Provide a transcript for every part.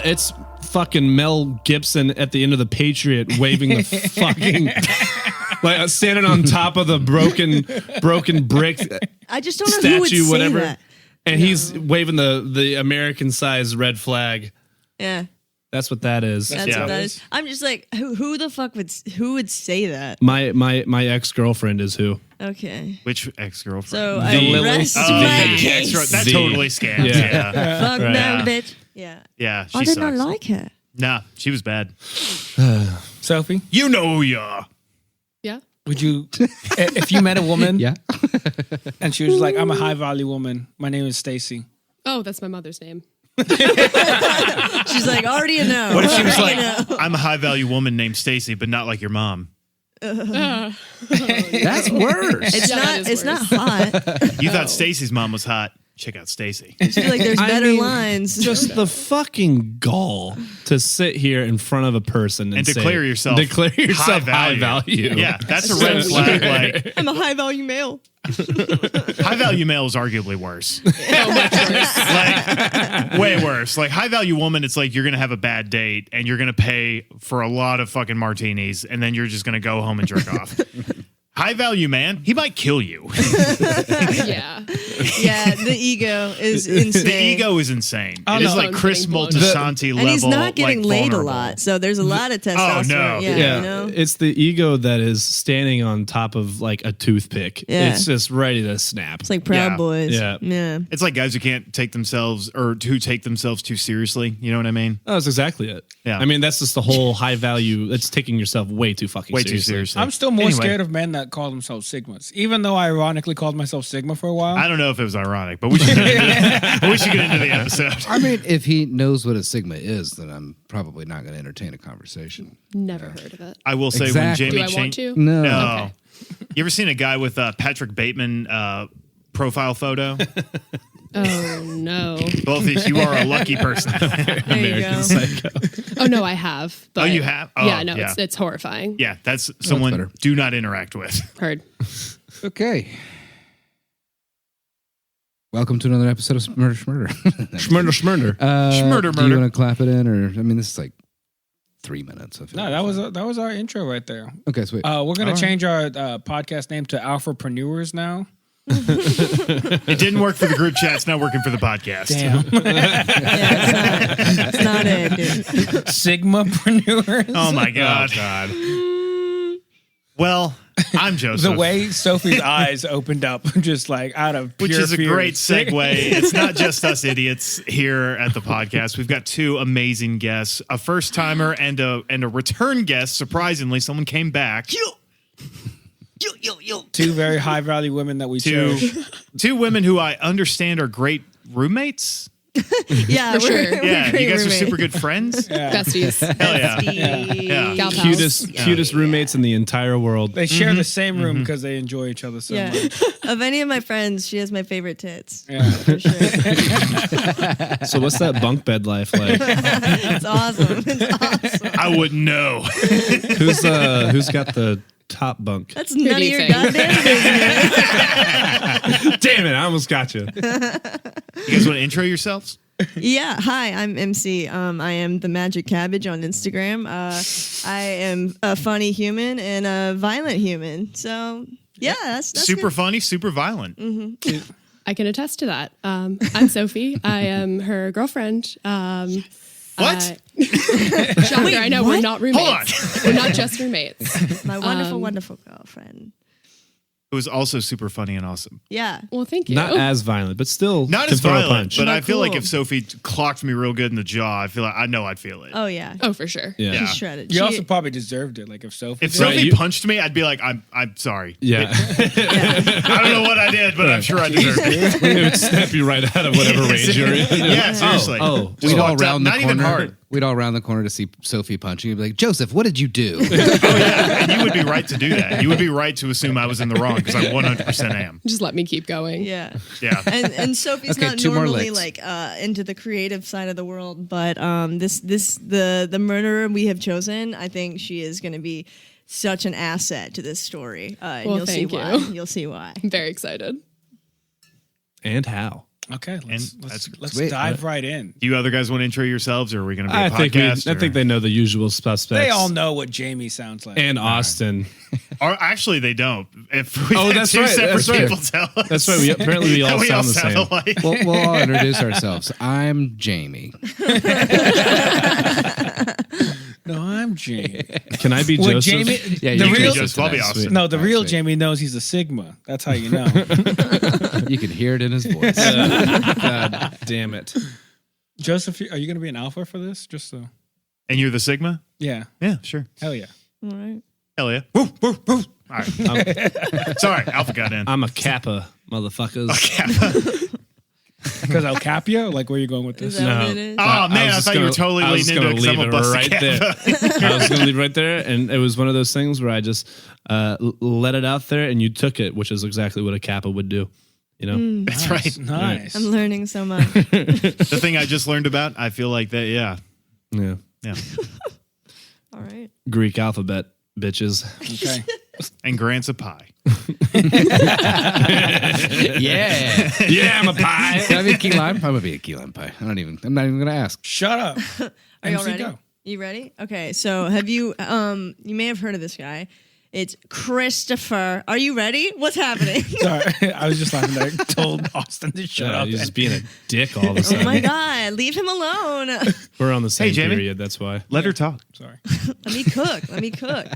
it's fucking Mel Gibson at the end of The Patriot waving the fucking like standing on top of the broken brick. I just don't know statue, who would say whatever. that. And he's waving the American-sized red flag. Yeah. That's what that is. That's what that is. I'm just like, who the fuck would say that? My ex-girlfriend is who? Okay. Which ex-girlfriend? So I rest my case. That totally scams. Yeah. Fuck that bitch. Yeah. Yeah. She I did sucks. not like her. Nah, she was bad. Sophie? You know who you are. Yeah. Would you, if you met a woman, Yeah. and she was like, "I'm a high value woman. My name is Stacy." Oh, that's my mother's name. She's like, already a no. What if she was Already like, a no. I'm a high-value woman named Stacy, but not like your mom? That's worse. It's Yeah, not. that is It's worse. not hot. You thought Stacy's mom was hot. Check out Stacy. I feel like there's better lines. Just the fucking gall to sit here in front of a person and declare yourself high value. Yeah, that's a red flag. Like, I'm a high value male. high-value male is arguably worse. So much worse. Like, way worse. Like, high-value woman, it's like you're going to have a bad date and you're going to pay for a lot of fucking martinis and then you're just going to go home and jerk off. High-value man, he might kill you. Yeah. Yeah, the ego is insane. The ego is insane. Oh, It is no. like Chris Getting blown. Moltisanti level. and he's not getting like, laid a vulnerable. lot, so there's a lot of testosterone. no. Yeah, Yeah, you know? it's the ego that is standing on top of like a toothpick. Yeah. It's just ready to snap. It's like Proud Yeah. Boys. Yeah. Yeah. It's like guys who can't take themselves or who take themselves too seriously. You know what I mean? Oh, that's exactly it. Yeah. I mean, that's just the whole high value. It's taking yourself way too fucking Way seriously. too seriously. I'm still more Anyway, scared of men that call themselves Sigmas, even though I ironically called myself Sigma for a while. I don't know if it was ironic, but we should get into the episode. I mean, if he knows what a Sigma is, then I'm probably not going to entertain a conversation. Never heard of it. I will say Exactly. when Do Jamie I want changed. to? No. No. Okay. You ever seen a guy with Patrick Bateman profile photo? Oh, no. Both of you are a lucky person. There you go. Oh, no, I have. But you have? Oh, yeah, no, yeah. It's horrifying. Yeah, that's someone better. do not interact with. Heard. Okay. Welcome to another episode of Murder Schmurder. Schmurder. Schmurder, Do you murder. want to clap it in, or I mean, this is like 3 minutes. I feel No, like. that was our intro right there. Okay, sweet. We're gonna All right. change our podcast name to Alphapreneurs now. It didn't work for the group chat. It's not working for the podcast. Damn, Yeah, it's not it, dude. Sigmapreneurs. Oh, my God. God. Well, I'm Joseph. The way Sophie's eyes opened up, just like out of pure Which is a fear. great segue. It's not just us idiots here at the podcast. We've got two amazing guests, a first timer and a return guest. Surprisingly, someone came back. Two very high value women that we chose. Two women who I understand are great roommates. Yeah, For sure. we're Yeah, great you guys are roommates. super good friends. Besties. Hell yeah. Yeah. Gal pals. Cutest roommates in the entire world. They share the same room because they enjoy each other so Yeah. much. Of any of my friends, she has my favorite tits. Yeah. For sure. So what's that bunk bed life like? It's awesome. It's awesome. I wouldn't know. Who's got the top bunk? That's none of do you your think? goddamn business. Damn it! I almost got you. You guys want to intro yourselves? Yeah, hi, I'm MC. I am the Magic Cabbage on Instagram. I am a funny human and a violent human. So yeah, that's Super good. funny, super violent. I can attest to that. I'm Sophie. I am her girlfriend. What? Shocker, Wait, I know what? we're not roommates. We're not just roommates. My wonderful, wonderful girlfriend. It was also super funny and awesome. Yeah. Well, thank you. Not as violent, but still Not can as throw a violent, punch. but Not I feel like cool. if Sophie clocked me real good in the jaw, I know I'd feel it. Oh yeah. Oh, for sure. yeah. Yeah. She's shredded. You She- also probably deserved it. Like if Sophie. If did Sophie Right, you- punched me, I'd be like, I'm sorry. Yeah. I don't know what I did, but I'm sure I deserved it. It would snap you right out of whatever range you're in. Yeah, seriously. Oh. Just We'd all walked up, round the not corner. even hard. We'd all round the corner to see Sophie punching. You'd be like, Joseph, what did you do? Oh yeah, and you would be right to do that. You would be right to assume I was in the wrong because I 100% am. Just let me keep going. Yeah. Yeah. And Sophie's Okay, not 2 more normally licks. like into the creative side of the world, but the murderer we have chosen, I think she is going to be such an asset to this story. And Well, you'll see thank why. you. You'll see why. I'm very excited. And how? Okay, let's Sweet. dive right in. Do you other guys want to intro yourselves, or are we going to be a I podcast? think they know the usual suspects. They all know what Jamie sounds like. And Austin. Or actually, they don't. If we that's two right. separate That's right. people tell us. That's right. Apparently, we all sound the same. alike. We'll all introduce ourselves. I'm Jamie. No, I'm Jamie. Can I be What, Joseph? Jamie? Yeah, the you can real, be Joseph. I'll be Austin. no, the All right, real sweet. Jamie knows he's a Sigma. That's how you know. You can hear it in his voice. God damn it. Joseph, are you going to be an alpha for this? Just so. And you're the Sigma? Yeah. Yeah, sure. Hell yeah. All right. Hell yeah. Woo, woo, woo. All right. Sorry, Alpha got in. I'm a Kappa, motherfuckers. Because El Capio? Like, where are you going with Is this? that No. what it is? Oh, I man, was I just thought you were totally I was leaning into it gonna because I'm a leave it busted right there. I was going to leave right there, and it was one of those things where I just let it out there, and you took it, which is exactly what a Kappa would do. You know, That's right. Nice. I'm learning so much. The thing I just learned about, I feel like that, yeah. yeah. All right. Greek alphabet, bitches. Okay. And Grant's a pie. Yeah. Yeah, I'm a pie. Can I be a key lime? I'm gonna be a key lime pie. I'm not even gonna ask. Shut up. Are y'all MC, ready? go. You ready? Okay. So have you you may have heard of this guy. It's Christopher. Are you ready? What's happening? Sorry. I was just laughing that I told Austin to shut Yeah, up. he's just being a dick all of a Oh sudden. my God. Leave him alone. We're on the same Jamie. period, that's why. Let her talk. Sorry. Let me cook. Let me cook.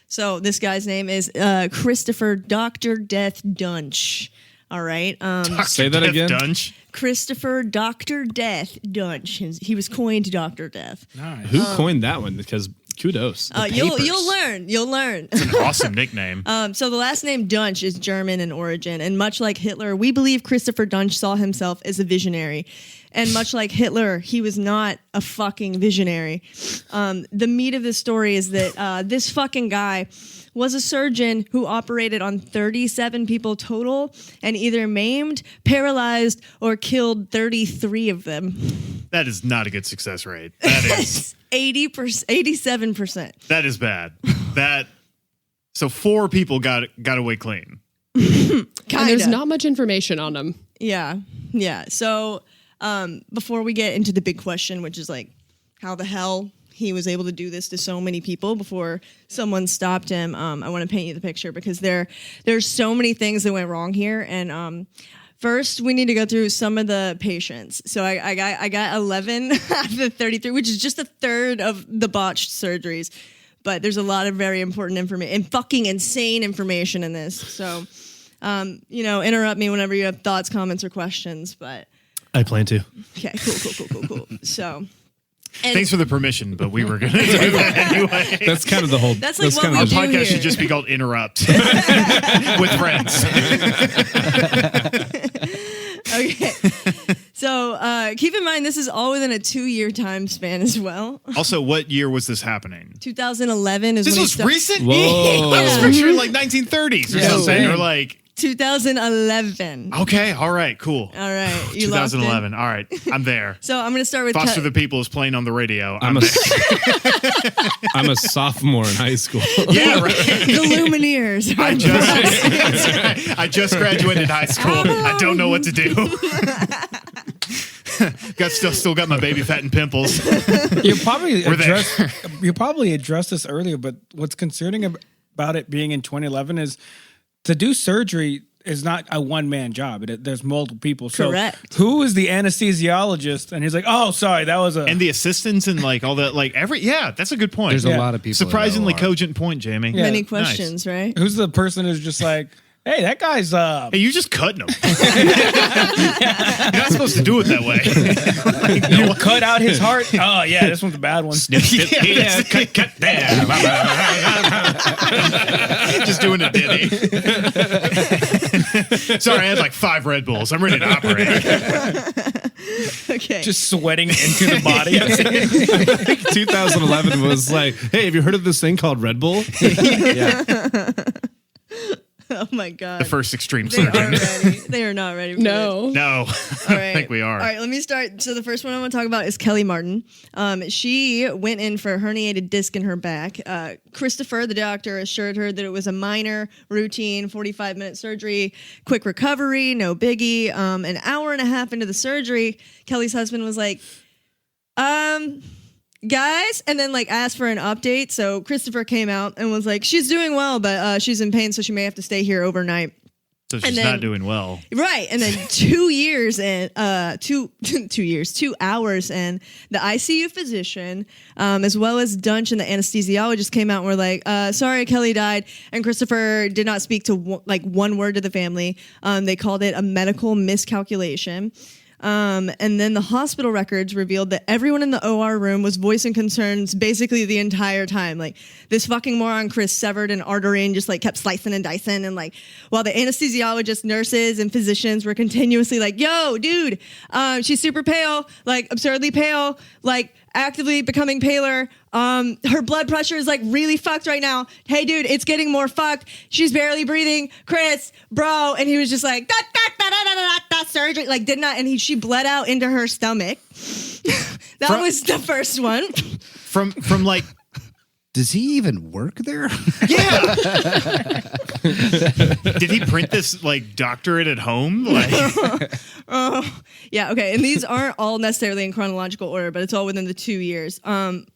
So this guy's name is Christopher Dr. Death Duntsch. All right. Say that Death again. Duntsch. Christopher Dr. Death Duntsch. He was coined Dr. Death. Nice. Who coined that one? Because kudos. You'll learn. You'll learn. An awesome nickname. So the last name Duntsch is German in origin, and much like Hitler, we believe Christopher Duntsch saw himself as a visionary. And much like Hitler, he was not a fucking visionary. The meat of the story is that this fucking guy was a surgeon who operated on 37 people total and either maimed, paralyzed, or killed 33 of them. That is not a good success rate. That is 87%. that is bad. So 4 people got away clean. Kinda. And there's not much information on him. Yeah. So before we get into the big question, which is like how the hell he was able to do this to so many people before someone stopped him, I want to paint you the picture because there's so many things that went wrong here. And first, we need to go through some of the patients. So I got 11 out of the 33, which is just a third of the botched surgeries. But there's a lot of very important information and fucking insane information in this. So, interrupt me whenever you have thoughts, comments, or questions. But I plan to. okay, cool. So, Thanks for the permission, but we were going to do that anyway. That's kind of the whole. That's like what kind we of do Our podcast here. should just be called Interrupt with friends. Okay. So keep in mind, this is all within a 2-year time span as well. Also, what year was this happening? 2011 is This when was he started. recent? Whoa. I was picturing like 1930s or Yeah, something. same. Or like, 2011. okay, all right, cool. All right. You locked in? 2011. All right, I'm there. So I'm going to start with Foster the People is playing on the radio. I'm a sophomore in high school. Yeah, right. the Lumineers. I just graduated high school. I don't know what to do. Still got my baby fat and pimples. You probably We're there. addressed this earlier, but what's concerning about it being in 2011 is to do surgery is not a one-man job. There's multiple people. So Correct. who is the anesthesiologist? And he's like, oh, sorry, that was a... And the assistants and like all that, like that's a good point. There's Yeah. a lot of people. Surprisingly in the OR. cogent point, Jamie. Yeah. Many Nice. questions, right? Who's the person who's just like, hey, that guy's... Hey, you just cutting them. You're not supposed to do it that way. You cut out his heart? Oh, yeah, this one's a bad one. Yeah, cut there. Just doing a ditty. Sorry, I had like 5 Red Bulls. I'm ready to operate. Okay. Just sweating into the body. 2011 was like, hey, have you heard of this thing called Red Bull? Yeah. Oh my god. The first extreme They surgeon. aren't ready. They are not ready for No. No, All I think we are. All right, let me start. So the first one I want to talk about is Kelly Martin. She went in for a herniated disc in her back. Christopher, the doctor, assured her that it was a minor, routine, 45-minute surgery, quick recovery, no biggie. An hour and a half into the surgery, Kelly's husband was like, guys, and then like asked for an update. So Christopher came out and was like, she's doing well, but she's in pain, so she may have to stay here overnight. So she's not doing well. Right. And then 2 years in, 2 hours in, the ICU physician, as well as Duntsch and the anesthesiologist came out and were like, sorry, Kelly died. And Christopher did not speak to one word to the family. They called it a medical miscalculation. And then the hospital records revealed that everyone in the OR room was voicing concerns basically the entire time. Like, this fucking moron Chris severed an artery and just like kept slicing and dicing. And like, while the anesthesiologists, nurses, and physicians were continuously like, yo, dude, she's super pale, like absurdly pale, like actively becoming paler. Her blood pressure is like really fucked right now. Hey, dude, it's getting more fucked. She's barely breathing. Chris, bro. And he was just like, surgery. Like, did not. And she bled out into her stomach. That was the first one. From like, Does he even work there? yeah. Did he print this like doctorate at home? Like, Yeah, okay. And these aren't all necessarily in chronological order, but it's all within the 2 years.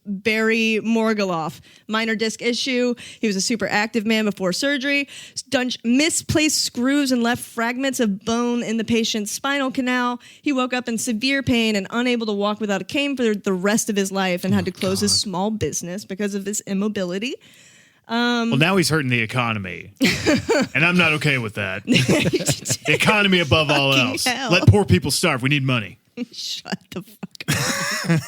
Barry Morgulov, minor disc issue. He was a super active man before surgery. Duntsch misplaced screws and left fragments of bone in the patient's spinal canal. He woke up in severe pain and unable to walk without a cane for the rest of his life and had to close his small business because of his immobility. well, now he's hurting the economy, and I'm not okay with that. Economy above all Fucking else. hell. Let poor people starve. We need money. Shut the fuck up.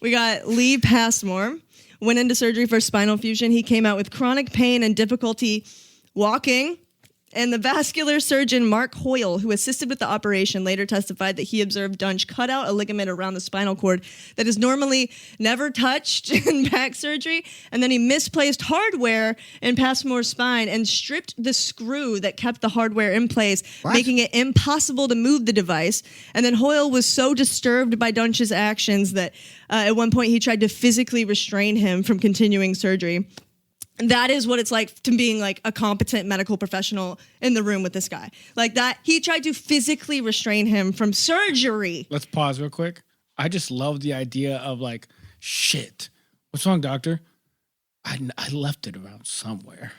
We got Lee Passmore. Went into surgery for spinal fusion. He came out with chronic pain and difficulty walking. And the vascular surgeon, Mark Hoyle, who assisted with the operation, later testified that he observed Duntsch cut out a ligament around the spinal cord that is normally never touched in back surgery. And then he misplaced hardware in Passmore's spine and stripped the screw that kept the hardware in place, making it impossible to move the device. And then Hoyle was so disturbed by Duntsch's actions that at one point he tried to physically restrain him from continuing surgery. That is what it's like to being like a competent medical professional in the room with this guy. Like that, he tried to physically restrain him from surgery. Let's pause real quick. I just love the idea of like, shit. What's wrong, doctor? I left it around somewhere.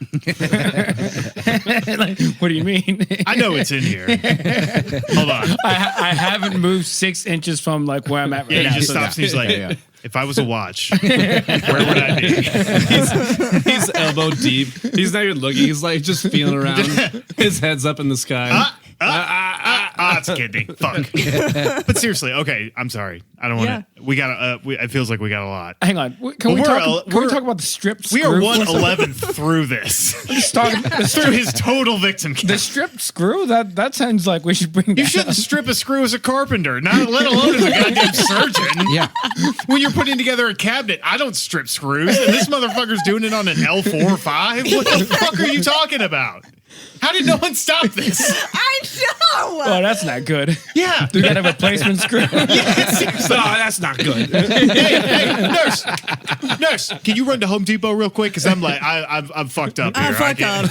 Like, what do you mean? I know it's in here. Hold on. I haven't moved 6 inches from like where I'm at right Yeah, now. he just so stops and he's like, Yeah. if I was a watch, where would I be? He's elbow deep. He's not even looking. He's like just feeling around. His head's up in the sky. It's kidney. Fuck. But seriously, okay, I'm sorry. I don't want to. We got it feels like we got a lot. Hang on. Can we talk about the stripped We screw? are 1/11th through this. Through his total victim count. The stripped screw? That sounds like we should bring that You shouldn't strip a screw as a carpenter, not let alone as a goddamn surgeon. Yeah. When you're putting together a cabinet, I don't strip screws, and this motherfucker's doing it on an L4 or 5. What the fuck are you talking about? How did no one stop this? I know. Oh, that's not good. Yeah. Do you got a replacement screw? No, that's not good. Hey, nurse, can you run to Home Depot real quick? Because I'm like, I'm fucked up here. I'm fucked up.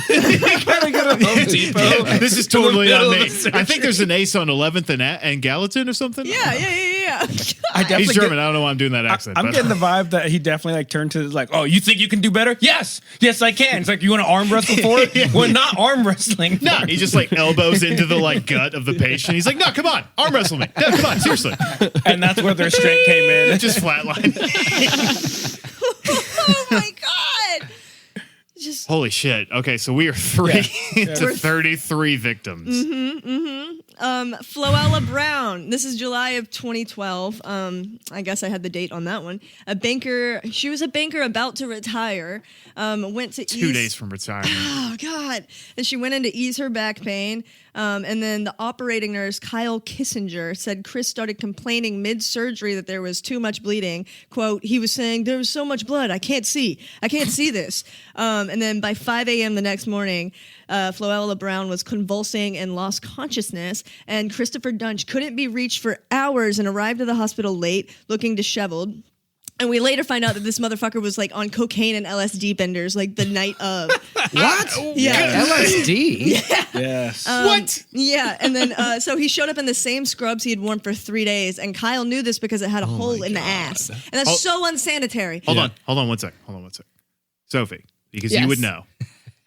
Gotta go to Home Depot. Yeah, this is totally on me. surgery. I think there's an Ace on 11th and Gallatin or something. Yeah. I He's definitely German. I don't know why I'm doing that accent. I'm but- getting the vibe that he definitely like turned to like, oh, you think you can do better? Yes, I can. It's like, you want to arm wrestle for it? We're not arm wrestling. No, he just like elbows into the like gut of the patient. He's like, no, come on, arm wrestle me. No, come on, seriously. And that's where their strength came in. Just flatline. Oh my god. Just Holy shit. Okay, so we are 3 to 33 victims. Floella Brown. This is July of 2012. I guess I had the date on that one. She was a banker about to retire. Went to 2 days from retirement. Oh God. And she went in to ease her back pain. And then the operating nurse, Kyle Kissinger, said Chris started complaining mid-surgery that there was too much bleeding. Quote, he was saying, there was so much blood, I can't see this. And then by 5 a.m. the next morning, Floella Brown was convulsing and lost consciousness, and Christopher Duntsch couldn't be reached for hours and arrived at the hospital late, looking disheveled. And we later find out that this motherfucker was like on cocaine and LSD benders like the night of. What? Yeah. LSD? Yes. What? Yeah, and then so he showed up in the same scrubs he had worn for 3 days, and Kyle knew this because it had a hole in the ass, and that's so unsanitary. Hold on one sec. Sophie, because you Yes. would know.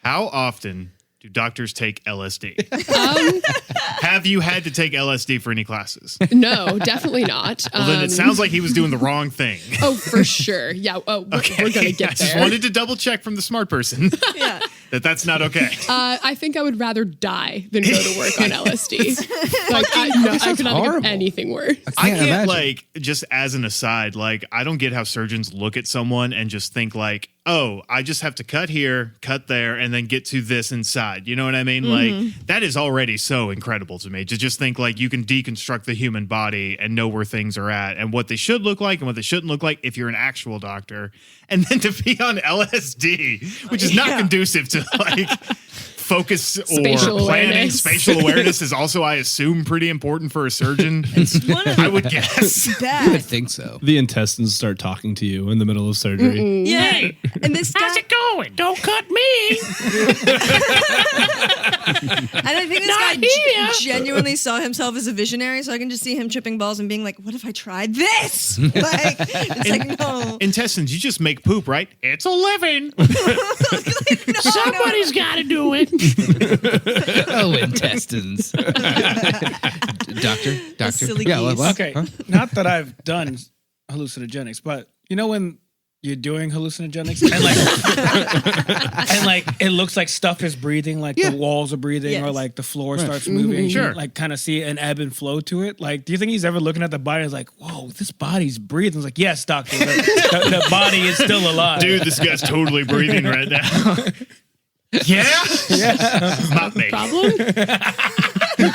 How often do doctors take LSD? Have you had to take LSD for any classes? No, definitely not. Well, then it sounds like he was doing the wrong thing. Oh, for sure. Yeah. Oh, we're going to get I just there. wanted to double check from the smart person Yeah. that's not okay. I think I would rather die than go to work on LSD. Like, I could not think horrible. of anything worse. I can't imagine. like, just as an aside, like, I don't get how surgeons look at someone and just think like, oh, I just have to cut here, cut there, and then get to this inside. You know what I mean? Like, that is already so incredible to me to just think like you can deconstruct the human body and know where things are at and what they should look like and what they shouldn't look like if you're an actual doctor. And then to be on LSD, which is not conducive to like focus or Spatial planning. awareness. Spatial awareness is also, I assume, pretty important for a surgeon. I would guess. I would Bad. think so. The intestines start talking to you in the middle of surgery. Yeah. And this guy, going? Don't cut me. and I think this guy genuinely saw himself as a visionary, so I can just see him tripping balls and being like, what if I tried this? Like, it's like, no. Intestines, you just make poop, right? It's a living. Somebody's got to do it. Oh, intestines. Doctor. silly Yeah, geese. what? Okay, not that I've done hallucinogenics, but you know when you're doing hallucinogenics and like it looks like stuff is breathing, like the walls are breathing or Yes. like the floor starts moving. You Sure. like kind of see an ebb and flow to it. Like, do you think he's ever looking at the body and is like, whoa, this body's breathing? It's like, yes, doctor, the body is still alive. Dude, this guy's totally breathing right now. Yeah? Not me. Problem?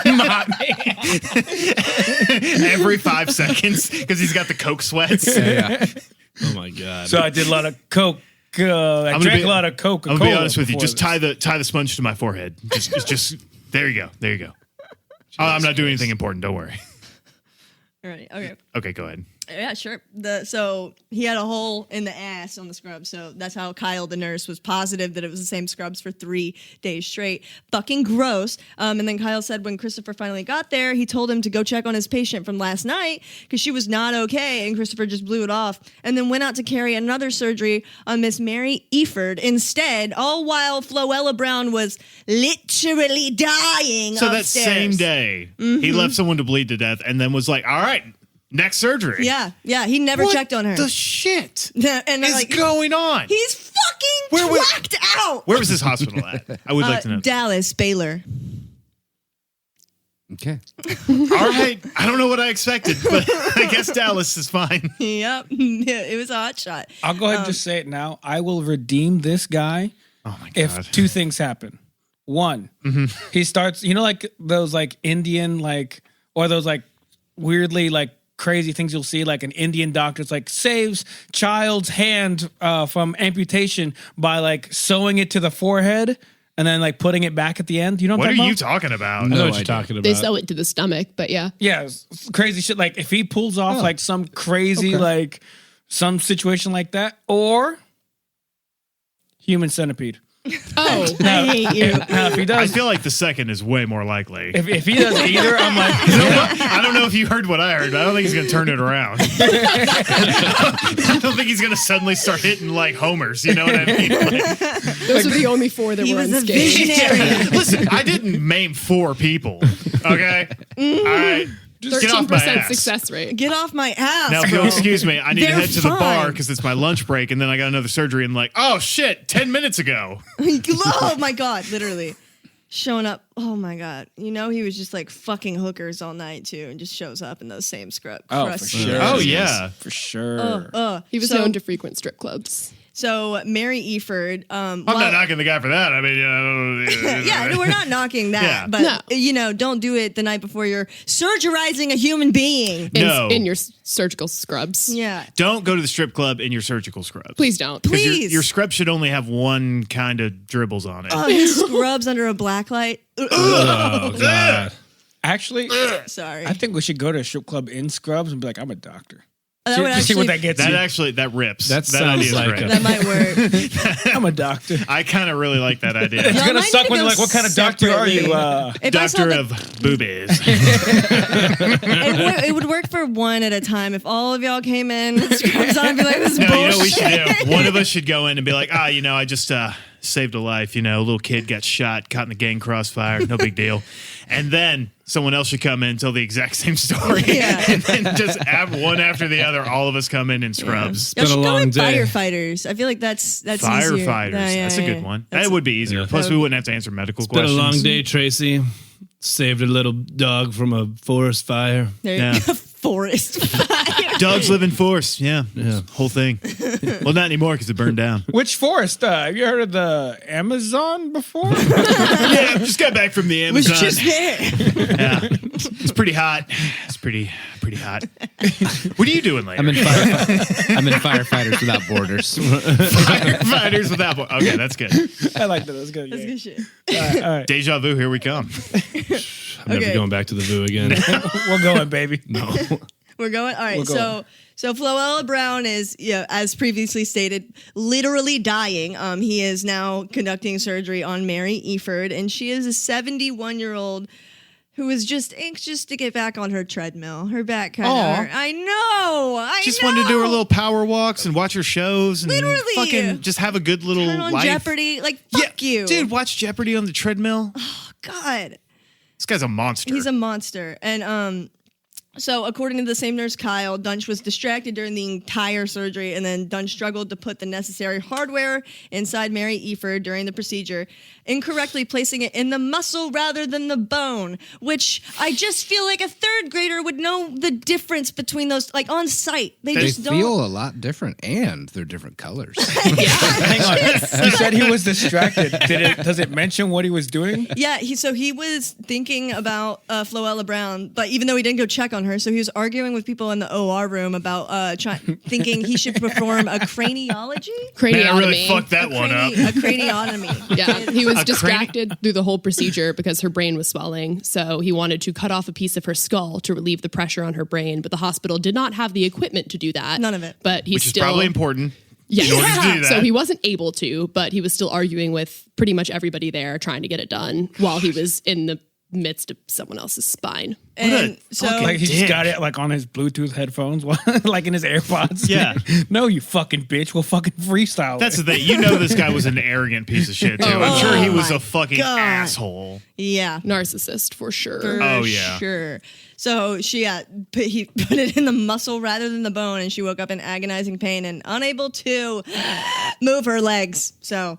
Not me. Every 5 seconds, because he's got the Coke sweats. Yeah. Oh my god. So I did a lot of Coke. I drank a lot of Coca-Cola. I'm gonna be honest with you. before Just this. tie the sponge to my forehead. Just there you go. There you go. Oh, I'm not doing anything important. Don't worry. All right. Okay. Okay, go ahead. Yeah, sure. So he had a hole in the ass on the scrubs. So that's how Kyle, the nurse, was positive that it was the same scrubs for 3 days straight. Fucking gross. And then Kyle said when Christopher finally got there, he told him to go check on his patient from last night because she was not okay. And Christopher just blew it off and then went out to carry another surgery on Miss Mary Eford instead, all while Floella Brown was literally dying So that upstairs. same day, he left someone to bleed to death and then was like, all right, next surgery. Yeah. He never What checked on her. the shit and is like, going on? he's fucking Where was- whacked out. Where was this hospital at? I would like to know. Dallas, Baylor. Okay. All right. I don't know what I expected, but I guess Dallas is fine. Yep. It was a hot shot. I'll go ahead and just say it now. I will redeem this guy Oh my God. if 2 things happen. One, he starts, like those like Indian, like, or those like weirdly like crazy things you'll see, like an Indian doctor's like saves child's hand from amputation by like sewing it to the forehead and then like putting it back at the end. You know what, What are I'm talking you about? talking about? I know No what you're idea. talking about. They sew it to the stomach, but yeah. Yeah, it's crazy shit. Like if he pulls off like some crazy like some situation like that, or human centipede. Oh, I hate you. Now if he I does, feel like the second is way more likely. if he does either, I'm like, I don't know if you heard what I heard, but I don't think he's going to turn it around. I don't think he's going to suddenly start hitting like homers. You know what I mean? Like, those are the only 4 that He were was a unscathed. visionary. listen, I didn't maim 4 people. Okay? All right. Just get off my 13% ass. success rate. Get off my ass. Now, bro. Bill, excuse me. I need to They're head to the bar fine. because it's my lunch break, and then I got another surgery. And like, oh shit, 10 minutes ago. Oh my God, literally. Showing up. Oh my God. He was just like fucking hookers all night too and just shows up in those same scrubs. oh, for sure. Oh yeah. For sure. He was So- known to frequent strip clubs. So Mary Eford. I'm not knocking the guy for that. I mean, yeah, no, we're not knocking that, Yeah. but don't do it the night before you're surgerizing a human being. No. In your surgical scrubs. Yeah. Don't go to the strip club in your surgical scrubs. Please don't. 'Cause Please. Your scrub should only have one kind of dribbles on it. Oh, his scrubs under a black light. Oh God. Actually, Sorry. I think we should go to a strip club in scrubs and be like, I'm a doctor. That would See what actually- that gets you. That rips. That idea sounds is like great. that might work. I'm a doctor. I kind of really like that idea. It's Y'all gonna might suck need to when you're go like, what kind of doctor are you? If I saw Doctor the- of boobies. it would work for one at a time. If all of y'all came in with scrubs on, I'd be like, this is No, bullshit. you know what we should do? One of us should go in and be like, I just saved a life. A little kid got shot, caught in the gang crossfire. No big deal. And then someone else should come in and tell the exact same story. Yeah. And then just one after the other, all of us come in scrubs. Y'all been a should go long with day. firefighters. I feel like that's easier. Firefighters. Yeah, That's a yeah, good yeah. one. That would be easier. Yeah. Plus, we wouldn't have to answer medical Been a questions. long day, Tracy. Saved a little dog from a forest fire. There Yeah. Forest fire. Dogs live in forests. Yeah. Whole thing. Well, not anymore because it burned down. Which forest? Have you heard of the Amazon before? Yeah, just got back from the Was Amazon. just there. Yeah. It's pretty hot. It's pretty hot. What are you doing later? I'm in Firefighters Without Borders. Firefighters without. Okay, that's good. I like that. That's good. That's Yeah. good shit. All right. Deja vu. Here we come. I'm never Okay. going back to the VU again. We're going, baby. No. We're going. All right. We're going. So Floella Brown is, as previously stated, literally dying. He is now conducting surgery on Mary Eford, and she is a 71-year-old who is just anxious to get back on her treadmill. Her back kind of hurt. I know. Just wanted to do her little power walks and watch her shows and Literally. fucking just have a good little Turn on life. Jeopardy. Like, fuck you. Dude, watch Jeopardy on the treadmill. God. This guy's a monster. He's a monster. And so according to the same nurse, Kyle, Duntsch was distracted during the entire surgery, and then Duntsch struggled to put the necessary hardware inside Mary Eford during the procedure, incorrectly placing it in the muscle rather than the bone, which I just feel like a third grader would know the difference between those, like on sight. They They just don't. feel a lot different, and they're different colors. Hang on. He said he was distracted. Does it mention what he was doing? Yeah, he was thinking about Floella Brown, but even though he didn't go check on her, so he was arguing with people in the OR room about thinking he should perform a craniology. Man, I really Craniotomy. fucked that one up. A craniotomy. Yeah, he was A distracted through the whole procedure because her brain was swelling. So he wanted to cut off a piece of her skull to relieve the pressure on her brain, but the hospital did not have the equipment to do that. None of it. But he which still is probably important. Yes. in order to do that. So he wasn't able to, but he was still arguing with pretty much everybody there trying to get it done while he was in the midst of someone else's spine. And so Like he just Dick. got it like on his Bluetooth headphones, like in his AirPods. Yeah. No, you fucking bitch. We'll fucking freestyle. That's it. the thing. This guy was an arrogant piece of shit, too. I'm sure he was my a fucking God. asshole. yeah. Narcissist for sure. For Oh, yeah. sure. So he put it in the muscle rather than the bone, and she woke up in agonizing pain and unable to move her legs. So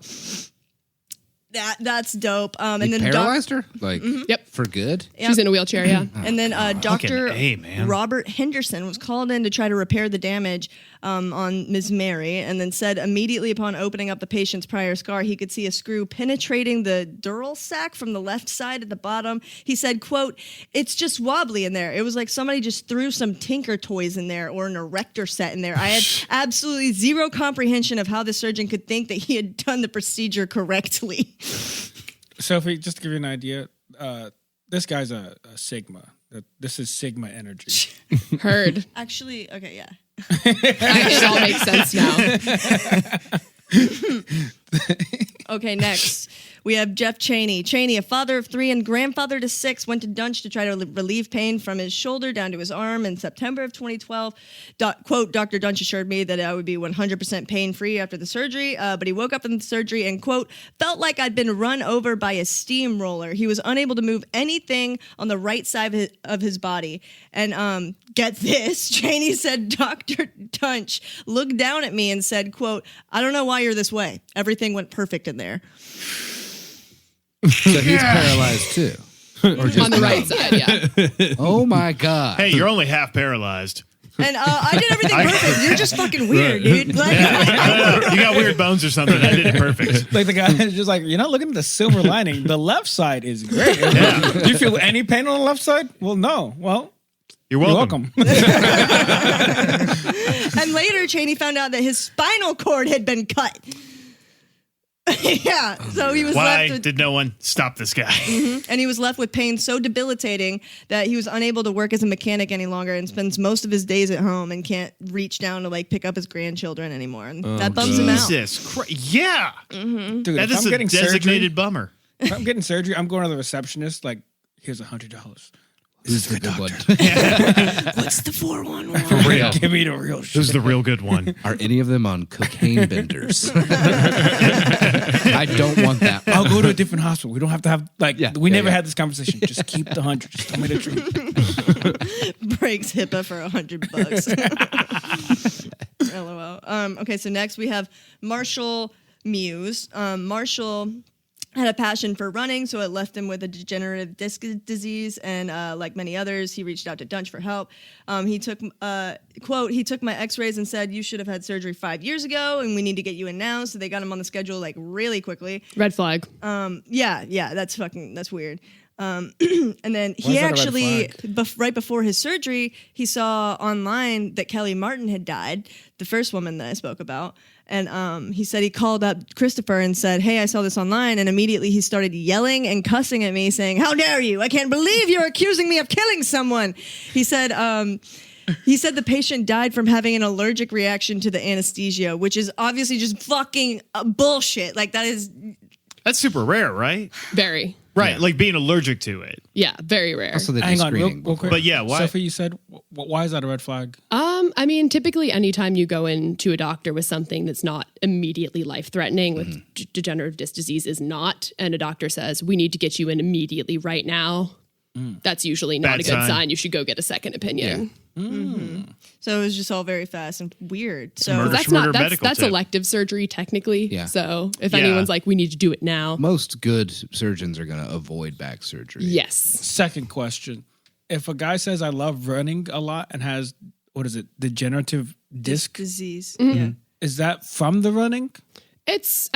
that's dope. And He then paralyzed her? Like, Yep. for good? She's in a wheelchair, yeah. And then Dr. A, man. Robert Henderson was called in to try to repair the damage on Ms. Mary, and then said immediately upon opening up the patient's prior scar, he could see a screw penetrating the dural sac from the left side at the bottom. He said, quote, "It's just wobbly in there. It was like somebody just threw some Tinker toys in there or an erector set in there. I had absolutely zero comprehension of how the surgeon could think that he had done the procedure correctly." Sophie, just to give you an idea, this guy's a Sigma. This is Sigma energy. Heard. Actually, okay, yeah. It all makes sense now. Okay, next we have Jeff Cheney. Cheney, a father of 3 and grandfather to 6, went to Duntsch to try to relieve pain from his shoulder down to his arm in September of 2012. Quote, Dr. Duntsch assured me that I would be 100% pain-free after the surgery, but he woke up in the surgery and, quote, felt like I'd been run over by a steamroller. He was unable to move anything on the right side of his body. And get this, Cheney said Dr. Duntsch looked down at me and said, quote, "I don't know why you're this way. Everything went perfect in there." So he's paralyzed too. Or just On the right side, yeah. Oh my God. Hey, you're only half paralyzed. And I did everything perfect. You're just fucking weird, dude. Like, You got weird bones or something. I did it perfect. Like the guy is just like, you're not looking at the silver lining. The left side is great. Do you feel any pain on the left side? Well, no. Well, You're welcome. and later, Cheney found out that his spinal cord had been cut. Yeah, so he was Why left with, did no one stop this guy? and he was left with pain so debilitating that he was unable to work as a mechanic any longer and spends most of his days at home and can't reach down to like pick up his grandchildren anymore. And that bums him out. Jesus Christ. Yeah. dude, That if is I'm a getting designated surgery, bummer. if I'm getting surgery, I'm going to the receptionist. Like, here's $100. Who's the good one? What's the 411? For real. Give me the real shit. Who's the real good one? Are any of them on cocaine benders? I don't want that. I'll go to a different hospital. We don't have to have we never yeah. had this conversation. Just keep the 100. Just tell me the truth. Breaks HIPAA for $100. LOL. Okay, so next we have Marshall Muse. Marshall had a passion for running, so it left him with a degenerative disc disease, and like many others, he reached out to Duntsch for help. He took, quote, he took my x-rays and said, you should have had surgery 5 years ago, and we need to get you in now, so they got him on the schedule, like, really quickly. Red flag. Yeah, that's weird. And then Why he is that a red actually, flag? right before his surgery, he saw online that Kelly Martin had died, the first woman that I spoke about. And he said he called up Christopher and said, hey, I saw this online. And immediately he started yelling and cussing at me, saying, how dare you? I can't believe you're accusing me of killing someone. He said the patient died from having an allergic reaction to the anesthesia, which is obviously just fucking bullshit. Like, that's super rare, right? Very. Right, Yeah. like being allergic to it. Yeah, very rare. Also, they do Hang on, screening. real quick. But yeah, why? Sophie, you said, why is that a red flag? I mean, typically anytime you go into a doctor with something that's not immediately life-threatening, with degenerative disc disease is not, and a doctor says, we need to get you in immediately right now, that's usually not Bad a good sign. sign. You should go get a second opinion. So it was just all very fast and weird. So Murder. That's Schmurder not medical that's tip. elective surgery technically. Yeah. So if Yeah. anyone's like, we need to do it now. Most good surgeons are going to avoid back surgery. Yes. Second question. If a guy says, I love running a lot and has, what is it, degenerative disc, disease. Mm-hmm. Yeah. is that from the running? It's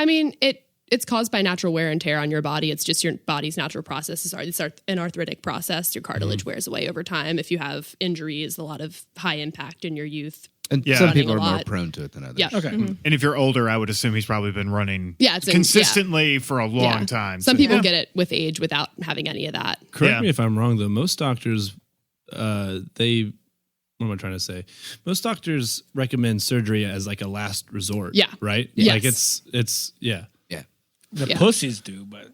caused by natural wear and tear on your body. It's just your body's natural processes are. It's an arthritic process. Your cartilage wears away over time. If you have injuries, a lot of high impact in your youth. And Yeah. some people are Running a more lot. prone to it than others. Yeah. Okay. And if you're older, I would assume he's probably been running Yeah, consistently for a long Yeah. time. Some So, people yeah. get it with age without having any of that. Correct Yeah. me if I'm wrong, though. Most doctors, what am I trying to say? Most doctors recommend surgery as like a last resort. Yeah. Right? Yes. Like it's yeah. Yeah. The Yeah. pussies do, but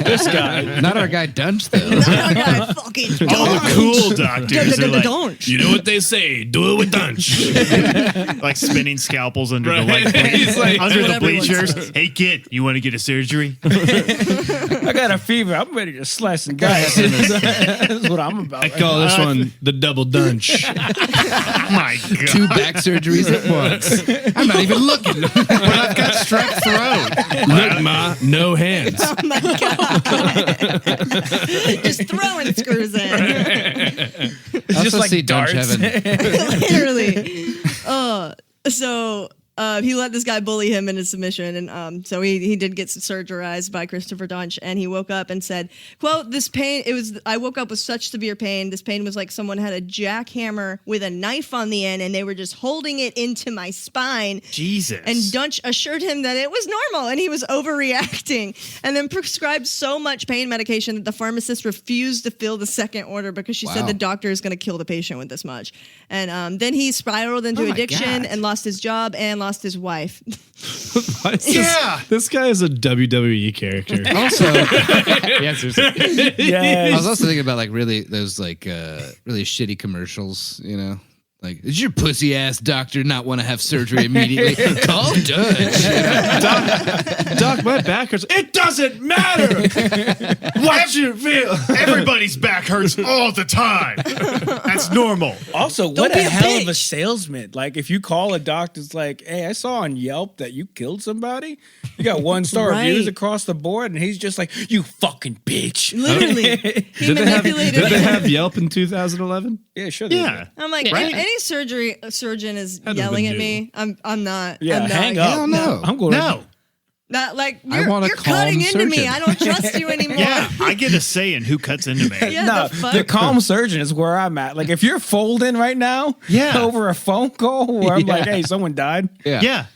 this guy. Not our guy Duntsch, though. Fucking All the cool doctors are like, Duntsch. You know what they say? Do it with Duntsch. like spinning scalpels under the Right. light, He's like, under the what everyone bleachers. says. Hey kid, you want to get a surgery? I got a fever. I'm ready to slice some guys. That's what I'm about. I call this one the double Duntsch. Oh my god! 2 back surgeries at once. I'm not even looking. But I've got strep throat. Look, ma, no hands. Oh my god! Just throwing screws in, It's I just also like see Duntsch darts. having literally. So he let this guy bully him into submission, and so he did get surgerized by Christopher Duntsch, and he woke up and said, quote, this pain, I woke up with such severe pain. This pain was like someone had a jackhammer with a knife on the end, and they were just holding it into my spine. Jesus. And Duntsch assured him that it was normal and he was overreacting, and then prescribed so much pain medication that the pharmacist refused to fill the second order because she said Wow. the doctor is going to kill the patient with this much. And then he spiraled into Oh my addiction God. and lost his job and lost his wife. Why is Yeah. This guy is a WWE character. also. Yeah, seriously. I Yes. was also thinking about like really those like really shitty commercials, you know, Like, does your pussy ass doctor not want to have surgery immediately? Call Duntsch. Doc, my back hurts. It doesn't matter. What you feel? Everybody's back hurts all the time. That's normal. Also, Don't what be a a hell of a bitch. salesman. Like, if you call a doctor, it's like, hey, I saw on Yelp that you killed somebody. You got 1-star Right. reviews across the board, and he's just like, you fucking bitch. Literally, he Did manipulated. they have Yelp in 2011? Yeah, sure. Yeah. I'm like, Right. if any surgeon is That'd have yelling been at me, I'm not. Yeah, I'm not. hang up. Hell no. I'm going No. Not like I you're, want a you're cutting calm into me. surgeon. I don't trust you anymore. Yeah, I get a say in who cuts into me. Yeah, No, the fuck? the calm surgeon is where I'm at. Like, if you're folding right now, Yeah. over a phone call where I'm like, Yeah. hey, someone died. Yeah. Yeah,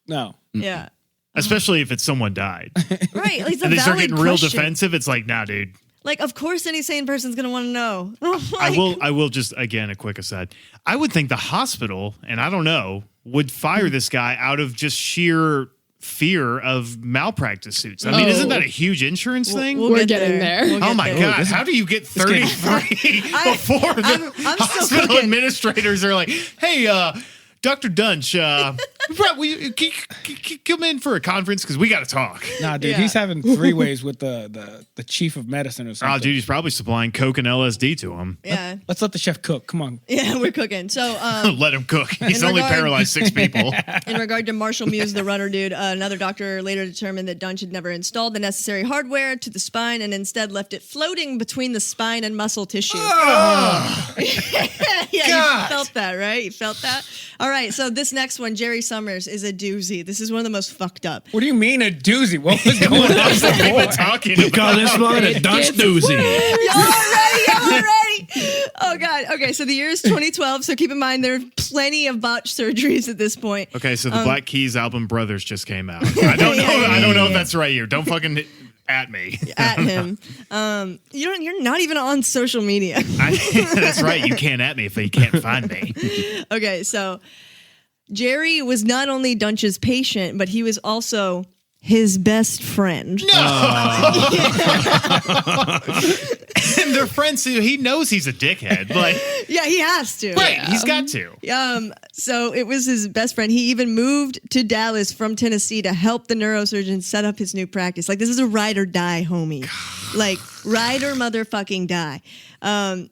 No. Yeah. especially if it's someone died. Right. It's a And they start valid getting real question. defensive. It's like, nah, dude. Like, of course, any sane person's gonna want to know. I will just, again, a quick aside. I would think the hospital, and I don't know, would fire this guy out of just sheer fear of malpractice suits. I mean, isn't that a huge insurance thing? We'll We're get getting there. We'll Oh get my there. God! How do you get 33 before the I'm still hospital cooking. administrators are like, "Hey, Dr. Duntsch, come in for a conference because we got to talk." Nah, dude, Yeah. he's having 3-ways with the chief of medicine or something. Oh, dude, he's probably supplying coke and LSD to him. Yeah. Let's let the chef cook. Come on. Yeah, we're cooking. So, Let him cook. He's In only regard- paralyzed 6 people. in regard to Marshall Muse, the runner dude, another doctor later determined that Duntsch had never installed the necessary hardware to the spine and instead left it floating between the spine and muscle tissue. Yeah, God. you felt that, right? You felt that? All right, so this next one, Jerry Summers, is a doozy. This is one of the most fucked up. What do you mean a doozy? What was going on? What's the people talking Call about? this one a Dutch doozy. Y'all are ready. Oh, God. Okay, so the year is 2012, so keep in mind there are plenty of botched surgeries at this point. Okay, so the Black Keys album Brothers just came out. I don't know. I don't know if that's right here. Don't fucking at me. At him. You're not even on social media. That's right. You can't at me if you can't find me. Okay, so Jerry was not only Duntsch's patient, but he was also his best friend. And they're friends. So he knows he's a dickhead. Like, Yeah, he has to. right? He's got to. So it was his best friend. He even moved to Dallas from Tennessee to help the neurosurgeon set up his new practice. Like, this is a ride or die, homie. Like, ride or motherfucking die. And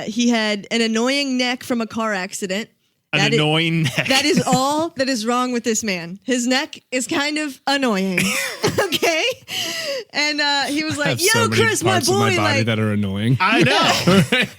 he had an annoying neck from a car accident. An annoying neck. That is all that is wrong with this man. His neck is kind of annoying. Okay? And he was I like, have yo, so many Chris, my parts of boy. my body Like, that are annoying. I know.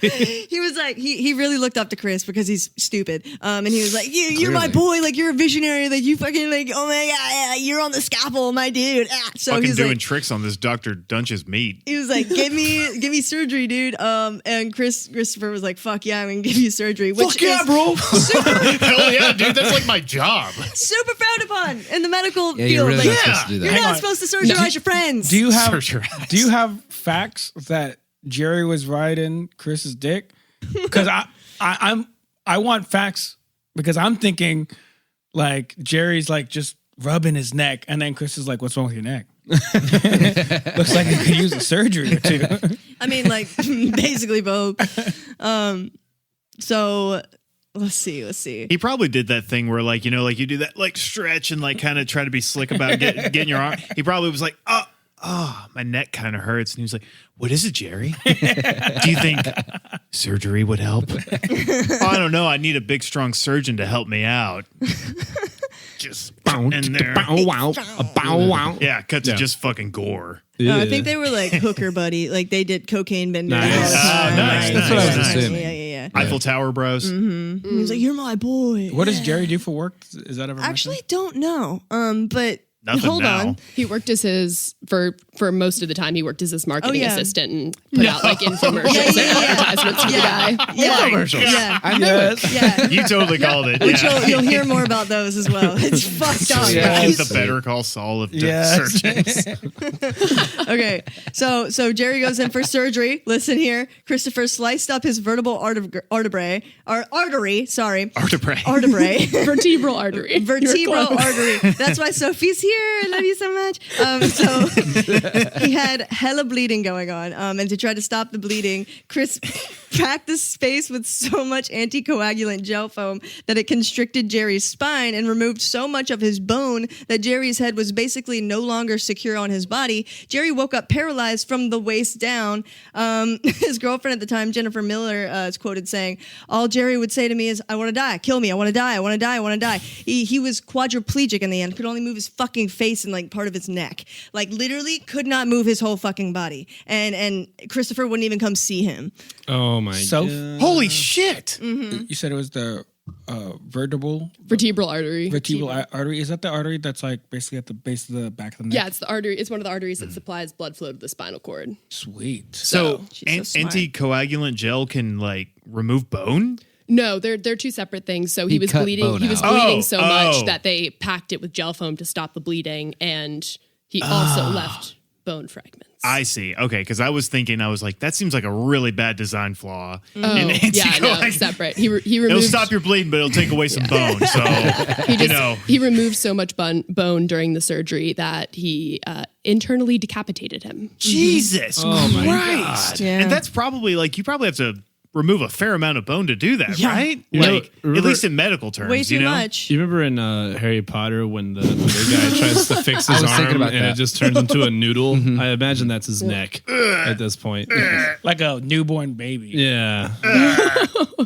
he was like, he really looked up to Chris because he's stupid. And he was like, you're my Clearly. boy. Like, you're a visionary. Like, you fucking, like, oh my God, you're on the scalpel, my dude. So Fucking he's doing like, tricks on this Dr. Dunch's meat. he was like, give me surgery, dude. And Christopher was like, fuck yeah, I'm gonna give you surgery. Which is bro. Hell yeah, dude. That's like my job. super frowned upon in the medical Yeah, field. you're really Like, not supposed to do you're that. Hang not on. supposed to surgerize your friends. Do you have Surgerizing. Do you have facts that Jerry was riding Chris's dick? Because I want facts because I'm thinking like Jerry's like just rubbing his neck, and then Chris is like, "What's wrong with your neck?" Looks like he could use a surgery or two. I mean, like, basically both. So let's see. He probably did that thing where, like, you know, like you do that, like, stretch and, like, kind of try to be slick about getting your arm. He probably was like, oh, my neck kind of hurts. And he was like, what is it, Jerry? Do you think surgery would help? Oh, I don't know. I need a big, strong surgeon to help me out. Just in there. Wow. Yeah, cut to Yeah. just fucking gore. I think they were like hooker buddy. Like they did cocaine benders Nice. all the time. Nice, Like, That's what I was assuming. Yeah. Eiffel Tower bros. He was like, "You're my boy." What does Jerry do for work? Is that ever Actually, don't know. But Nothing hold now. on. He worked as his for most of the time. He worked as his marketing yeah. assistant and put out like infomercials Yeah. and advertisements for the guy. Yeah, Infomercials. Yeah, I knew it. yeah. You totally called it. Which Yeah. you'll hear more about those as well. It's fucked up. Yeah. He's guys. the Better Call Saul of Yes. surgeons. Okay, so Jerry goes in for surgery. Listen here, Christopher sliced up his vertebral artery. Sorry, artery. Vertebral artery. Vertebral You're close. artery. That's why Sophie's here. I love you so much. So he he had hella bleeding going on. And to try to stop the bleeding, Chris packed the space with so much anticoagulant gel foam that it constricted Jerry's spine and removed so much of his bone that Jerry's head was basically no longer secure on his body. Jerry woke up paralyzed from the waist down. His girlfriend at the time, Jennifer Miller, is quoted saying, "All Jerry would say to me is, I want to die, kill me, I want to die, I want to die, I want to die." He was quadriplegic in the end, could only move his fucking face and like part of his neck. Like literally could not move his whole fucking body. And Christopher wouldn't even come see him. Oh my So god. Holy shit. you said it was the vertebral artery. artery. Is that the artery that's like basically at the base of the back of the neck? Yeah, it's the artery. It's one of the arteries that supplies blood flow to the spinal cord. Sweet. So, She's so smart. anticoagulant gel can like remove bone? No, they're two separate things. So he was cut bleeding. bone He was out. bleeding so much Oh. that they packed it with gel foam to stop the bleeding, and he also left bone fragments. I see. Okay, because I was like, that seems like a really bad design flaw. Oh, yeah, no, anticoagulant- separate. He removed. It'll stop your bleeding, but it'll take away some bone. So, He removed so much bone during the surgery that he internally decapitated him. Jesus Christ. Yeah. And that's probably like, you probably have to remove a fair amount of bone to do that, Yeah. right? You know, Like, at remember- least in medical terms, Way too you know? much. You remember in Harry Potter when the guy tries to fix his was thinking arm about and it that. just turns into a noodle? I imagine that's his neck at this point. Like a newborn baby. Yeah.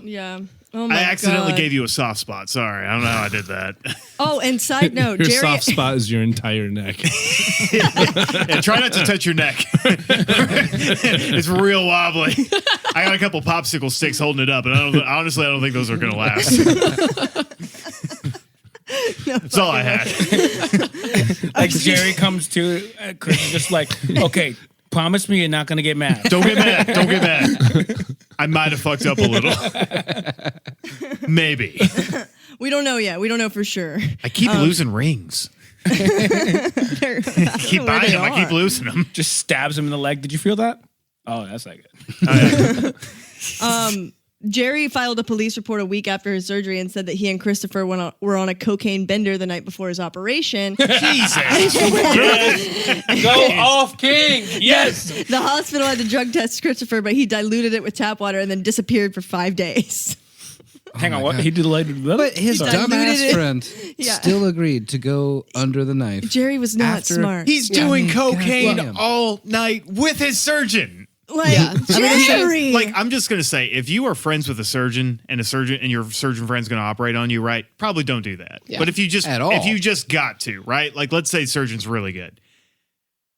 Yeah. Oh my I accidentally God. gave you a soft spot. Sorry. I don't know how I did that. Oh, and side note, Your Jerry. soft spot is your entire neck. Yeah, try not to touch your neck. It's real wobbly. I got a couple popsicle sticks holding it up, and honestly, I don't think those are going to last. That's all I had. Like Jerry comes to Chris is just like, okay, promise me you're not gonna get mad. Don't get mad. Don't get mad. I might have fucked up a little. Maybe. We don't know yet. We don't know for sure. I keep losing rings. Keep buying them. I keep losing them. Just stabs him in the leg. Did you feel that? Oh, that's not good. Jerry filed a police report a week after his surgery and said that he and Christopher were on a cocaine bender the night before his operation. Jesus. Go off, King. Yes. The hospital had to drug test Christopher, but he diluted it with tap water and then disappeared for 5 days. Hang on, what? He delayed. But his diluted dumbass it. friend Yeah. still agreed to go under the knife. Jerry was not After- smart. He's doing cocaine goddamn. all night with his surgeon. Like, Jerry. Like, I'm just gonna say, if you are friends with a surgeon and your surgeon friend's gonna operate on you, right? Probably don't do that. Yeah. But if you just At all. got to, right? Like, let's say surgeon's really good.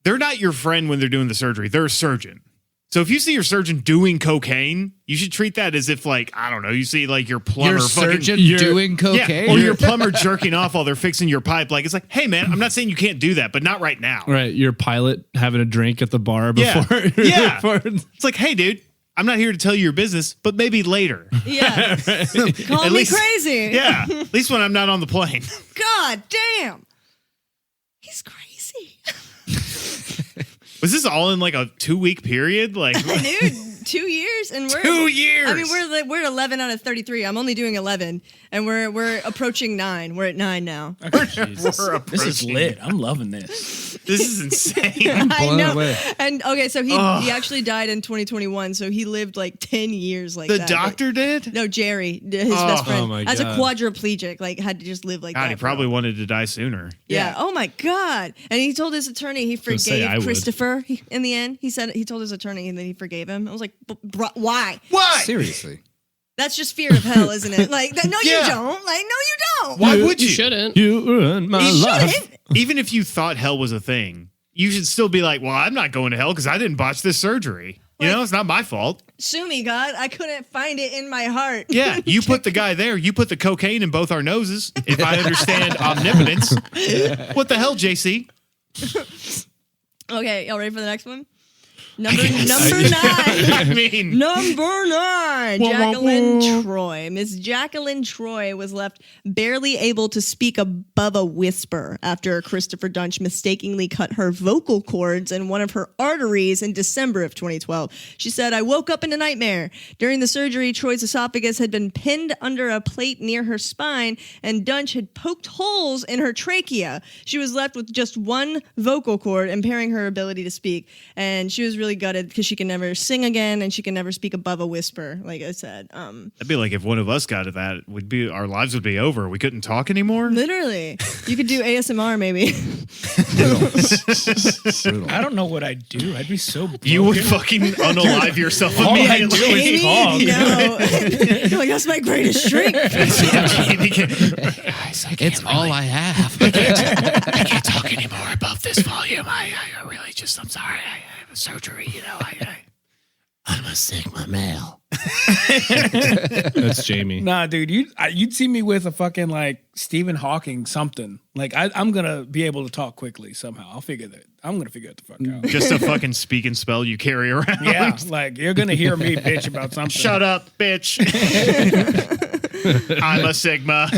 They're not your friend when they're doing the surgery. They're a surgeon. So if you see your surgeon doing cocaine, you should treat that as if, like, I don't know, you see like your plumber Your fucking surgeon doing cocaine? Yeah, or your plumber jerking off while they're fixing your pipe. Like, it's like, hey man, I'm not saying you can't do that, but not right now. Right. Your pilot having a drink at the bar before. Yeah. before- It's like, hey dude, I'm not here to tell you your business, but maybe later. Yeah. Call At me least- crazy. Yeah, at least when I'm not on the plane. God damn. He's crazy. Was this all in like a 2-week period? Like, Dude, 2 years and we're 2 years. I mean, we're 11 out of 33. I'm only doing 11, and we're approaching 9. We're at 9 now. This is lit. I'm loving this. This is insane. I blown know. away. And okay, so he actually died in 2021. So he lived like 10 years like The that. doctor did? No, Jerry, his best friend, Oh my as a God. quadriplegic, like had to just live like God, that. he for probably a while. wanted to die sooner. Yeah. Oh my God. And he told his attorney he gonna say I forgave would. Christopher. In the end, he said he told his attorney that he forgave him. I was like, why? Why? Seriously. That's just fear of hell, isn't it? Like, no, Yeah. you don't. Like, no, you don't. Why would You you? shouldn't. You ruined my You life. shouldn't. Even if you thought hell was a thing, you should still be like, well, I'm not going to hell because I didn't botch this surgery. You know, it's not my fault. Sue me, God. I couldn't find it in my heart. Yeah, you put the guy there. You put the cocaine in both our noses. If I understand omnipotence. What the hell, JC? Okay, y'all ready for the next one? Number nine. I mean, Number 9, Jacqueline Troy. Miss Jacqueline Troy was left barely able to speak above a whisper after Christopher Duntsch mistakenly cut her vocal cords and one of her arteries in December of 2012. She said, "I woke up in a nightmare. During the surgery, Troy's esophagus had been pinned under a plate near her spine, and Duntsch had poked holes in her trachea. She was left with just one vocal cord, impairing her ability to speak, and she was really gutted because she can never sing again and she can never speak above a whisper, like I said. that'd be like if one of us got to that, our lives would be over. We couldn't talk anymore. Literally. You could do ASMR maybe. Brutal. I don't know what I'd do. I'd be so broken. You would fucking unalive yourself All I do immediately. is talk. No. You're like, that's my greatest strength. It's all I have. I can't talk anymore above this volume. I really just, I'm sorry. I have a surgery, I'm a Sigma male. That's Jamie. Nah, dude, you'd see me with a fucking like Stephen Hawking something. Like I'm gonna be able to talk quickly somehow. I'm gonna figure it the fuck out. Just a fucking speak and spell you carry around. Yeah, like you're gonna hear me bitch about something. Shut up, bitch. I'm a Sigma.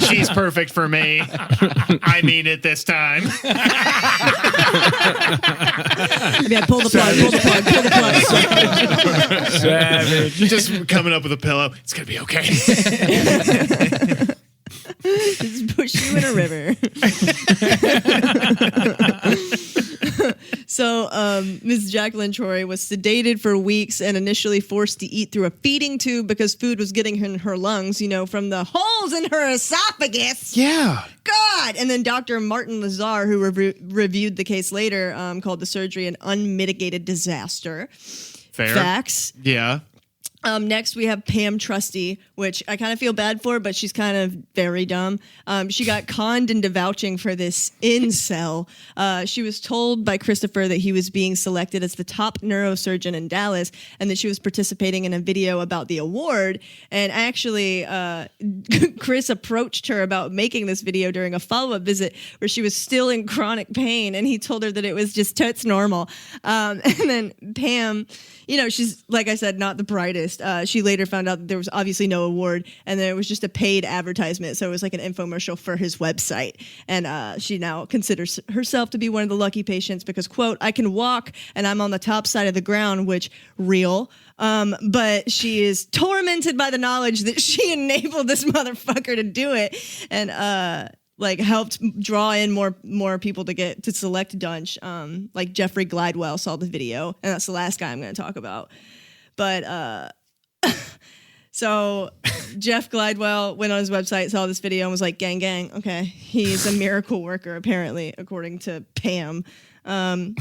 She's perfect for me. I mean it this time. Yeah, pull the plug. Savage. Just coming up with a pillow. It's going to be okay. Just push you in a river. So, Ms. Jacqueline Troy was sedated for weeks and initially forced to eat through a feeding tube because food was getting in her lungs, from the holes in her esophagus. Yeah. God! And then Dr. Martin Lazar, who reviewed the case later, called the surgery an unmitigated disaster. Fair. Facts. Yeah. Next, we have Pam Trusty, which I kind of feel bad for, but she's kind of very dumb. She got conned into vouching for this incel. She was told by Christopher that he was being selected as the top neurosurgeon in Dallas and that she was participating in a video about the award. And actually, Chris approached her about making this video during a follow-up visit where she was still in chronic pain, and he told her that it was just totes normal. And then Pam, she's, like I said, not the brightest. She later found out that there was obviously no award and that it was just a paid advertisement. So it was like an infomercial for his website. And she now considers herself to be one of the lucky patients because, quote, "I can walk and I'm on the top side of the ground," which real. But she is tormented by the knowledge that she enabled this motherfucker to do it. And, helped draw in more people to select Duntsch. Like Jeffrey Glidewell saw the video, and that's the last guy I'm going to talk about. But so Jeff Glidewell went on his website, saw this video, and was like, "Gang, gang, okay, he's a miracle worker, apparently, according to Pam." And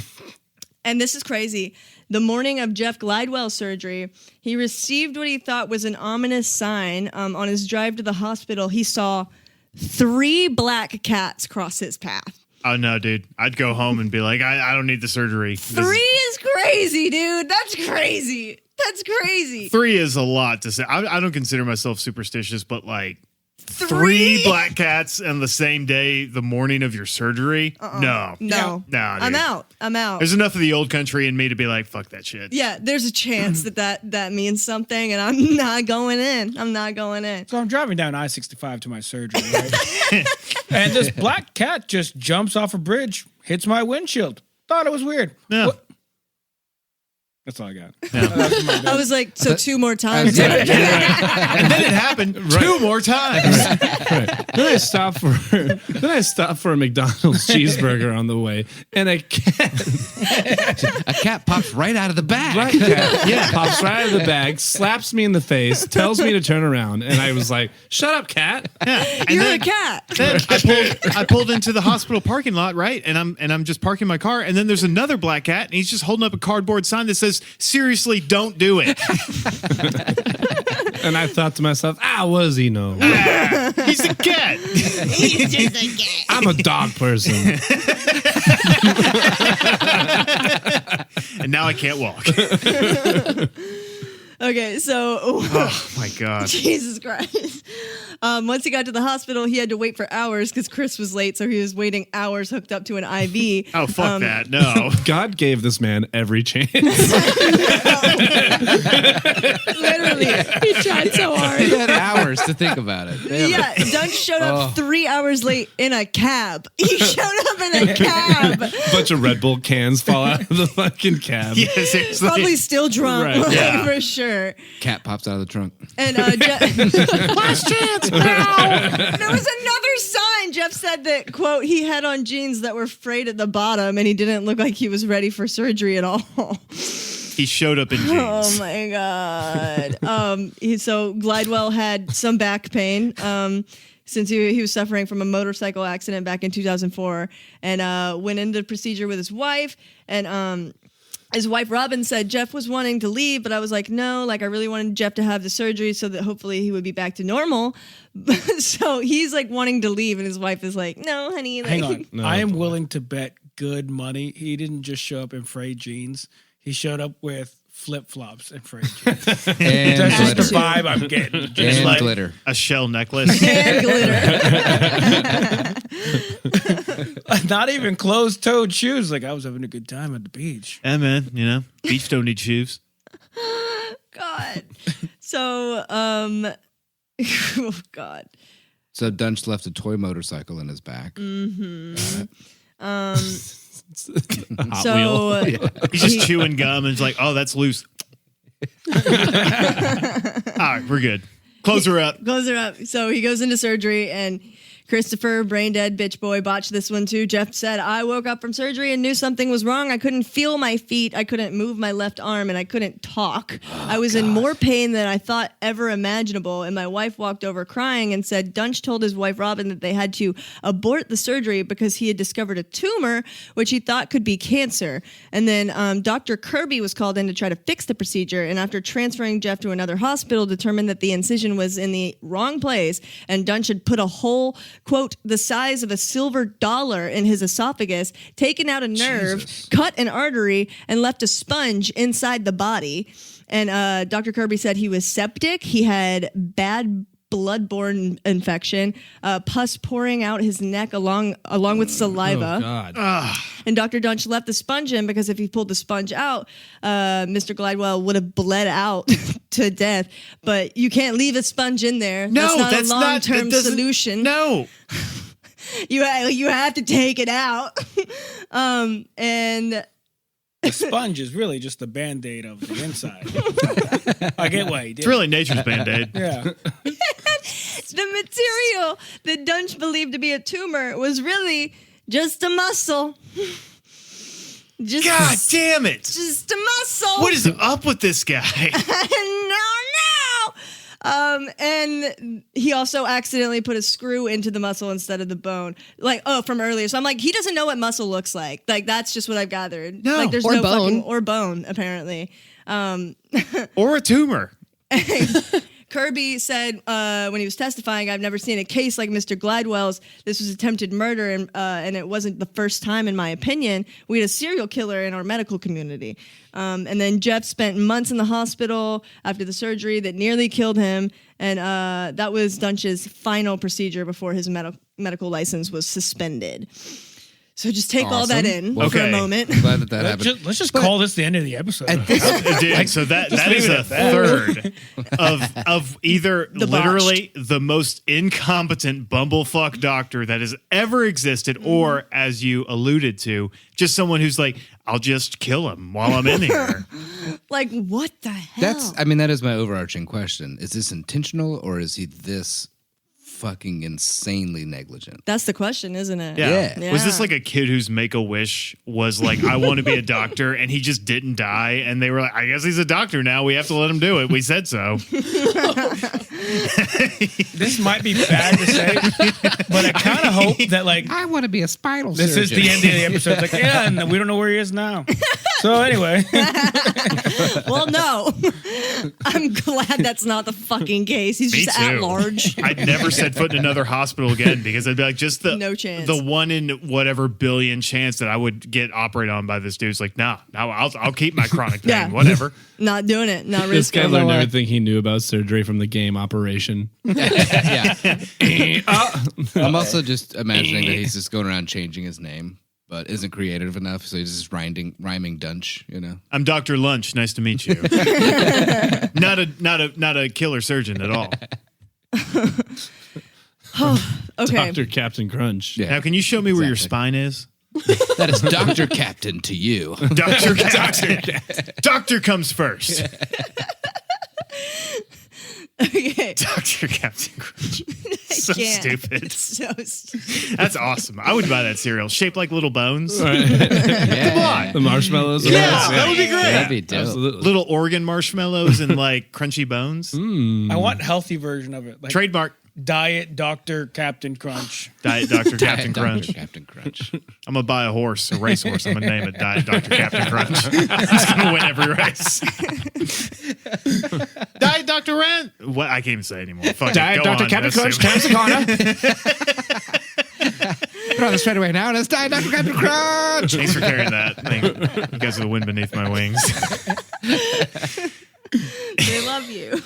this is crazy. The morning of Jeff Glidewell's surgery, he received what he thought was an ominous sign. On his drive to the hospital, he saw 3 black cats cross his path. Oh, no, dude. I'd go home and be like, I don't need the surgery. 3 is crazy, dude. That's crazy. 3 is a lot to say. I don't consider myself superstitious, but like 3 black cats on the same day, the morning of your surgery? No, dude. I'm out. There's enough of the old country in me to be like, fuck that shit. Yeah, there's a chance that means something, and I'm not going in. So I'm driving down I-65 to my surgery, right? And this black cat just jumps off a bridge, hits my windshield. Thought it was weird. Yeah. What? That's all I got. Yeah. I was like, so 2 more times. And then it happened 2 more times. Right. Then I stopped for a McDonald's cheeseburger on the way, and a cat Pops right out of the bag. pops right out of the bag, slaps me in the face, tells me to turn around, and I was like, "Shut up, cat!" Yeah. And You're then, a cat. Then I pulled into the hospital parking lot, right? And I'm just parking my car, and then there's another black cat, and he's just holding up a cardboard sign that says, "Seriously, don't do it." And I thought to myself, was he no? He's a cat. He's just a cat. I'm a dog person. And now I can't walk. Okay, so Oh my god. Jesus Christ. Once he got to the hospital, he had to wait for hours because Chris was late, so he was waiting hours hooked up to an IV. Oh fuck that. No. God gave this man every chance. Literally. He tried so hard. He had hours to think about it. Damn Yeah, it. Duntsch showed up 3 hours late in a cab. He showed up in a cab. Bunch of Red Bull cans fall out of the fucking cab. Yeah, seriously. Probably still drunk, Right, like, yeah. for sure. Cat pops out of the trunk. And last chance, there was another sign. Jeff said that, quote, he had on jeans that were frayed at the bottom and he didn't look like he was ready for surgery at all. He showed up in jeans. Oh my God. So Glidewell had some back pain. Since he was suffering from a motorcycle accident back in 2004 and went into the procedure with his wife. And his wife, Robin, said Jeff was wanting to leave, but I was like, no, like I really wanted Jeff to have the surgery so that hopefully he would be back to normal. So he's like wanting to leave and his wife is like, no, honey. Like, Hang on. No, I am boy. willing to bet good money he didn't just show up in frayed jeans. He showed up with flip-flops and frayed jeans. And That's just glitter. the vibe I'm getting. Just And like, glitter. A shell necklace. and glitter. not even closed-toed shoes. Like, I was having a good time at the beach. Yeah, man, you know, beach don't need shoes. God. So, oh God. So Duntsch left a toy motorcycle in his back. Hot So wheel. He's just chewing gum and it's like, oh, that's loose. All right, we're good. Close her up. Close her up. So he goes into surgery and Christopher, brain dead bitch boy, botched this one too. Jeff said, I woke up from surgery and knew something was wrong. I couldn't feel my feet. I couldn't move my left arm and I couldn't talk. I was in more pain than I thought ever imaginable. And my wife walked over crying and said, Duntsch told his wife, Robin, that they had to abort the surgery because he had discovered a tumor, which he thought could be cancer. And then Dr. Kirby was called in to try to fix the procedure. And after transferring Jeff to another hospital, determined that the incision was in the wrong place and Duntsch had put a hole, quote, the size of a silver dollar in his esophagus, taken out a nerve, Jesus. cut an artery, and left a sponge inside the body. And Dr. Kirby said he was septic. He had bad bloodborne infection, pus pouring out his neck along with saliva. Oh, God. And Dr. Duntsch left the sponge in because if he pulled the sponge out, Mr. Glidewell would have bled out to death. But you can't leave a sponge in there. No, that's not a long-term that doesn't- solution. No. You have to take it out. And The sponge is really just the Band-Aid of the inside. I get why he did. It's really nature's Band-Aid. Yeah. the material that Duntsch believed to be a tumor was really just a muscle. Just, God damn it. just a muscle. What is up with this guy? No. And he also accidentally put a screw into the muscle instead of the bone, from earlier. So I'm like, he doesn't know what muscle looks like. Like that's just what I've gathered. No. Like there's Or no bone. fucking or bone apparently. Or a tumor. Kirby said when he was testifying, I've never seen a case like Mr. Glidewell's. This was attempted murder, and it wasn't the first time, in my opinion. We had a serial killer in our medical community. And then Jeff spent months in the hospital after the surgery that nearly killed him, and that was Duntsch's final procedure before his medical license was suspended. So just take all that Awesome. in Well, for a okay. moment. Glad that happened. Let's just call this the end of the episode. Dude, so that is leave it a at that. third of either The literally the most incompetent bumblefuck doctor that has ever existed, or as you alluded to, just someone who's like, I'll just kill him while I'm in here. Like, what the hell? That is my overarching question. Is this intentional or is he this fucking insanely negligent? That's the question, isn't it? Yeah. Was this like a kid whose Make-A-Wish was like, I want to be a doctor, and he just didn't die, and they were like, I guess he's a doctor now. We have to let him do it. We said so. This might be bad to say, but I kind of hope that like I want to be a spinal this surgeon. is the end of the episode. It's like, yeah, and we don't know where he is now. So anyway, Well, no. I'm glad that's not the fucking case. He's Me just too. at large. I'd never set foot in another hospital again because I'd be like, just No chance. the 1 in whatever billion chance that I would get operated on by this dude's like, no, I'll keep my chronic pain, Yeah. whatever. Not doing it. Not This guy risking learned it. everything he knew about surgery from the game Operation. Yeah. I'm also just imagining that he's just going around changing his name, but isn't creative enough, so he's just rhyming Duntsch, you know. I'm Dr. Lunch. Nice to meet you. not a killer surgeon at all. Okay. Dr. Captain Crunch. Yeah. Now, can you show me where your Exactly. spine is? That is Dr. Captain to you. Dr. Doctor comes first. Okay. Dr. Captain Crunch. So can't. stupid. So stupid. That's awesome. I would buy that cereal. Shaped like little bones. Yeah. The marshmallows. Yeah, that would be great. That'd be dope. Absolutely. Little Oregon marshmallows and like crunchy bones. I want healthy version of it, like Trademark. Diet Dr. Captain Crunch. Diet Dr. Captain Dr. Crunch. Captain Crunch. I'm gonna buy a racehorse. I'm gonna name it Diet Dr. Captain Crunch. He's gonna win every race. Diet Dr. Rent. What? I can't even say anymore. Fuck Diet it. Go Dr. on. Captain That's Crunch, stupid. Tam's the corner. Put on the straight away now. Let's die, Dr. Captain Crunch. Thanks for carrying that. You guys are the wind beneath my wings. They love you.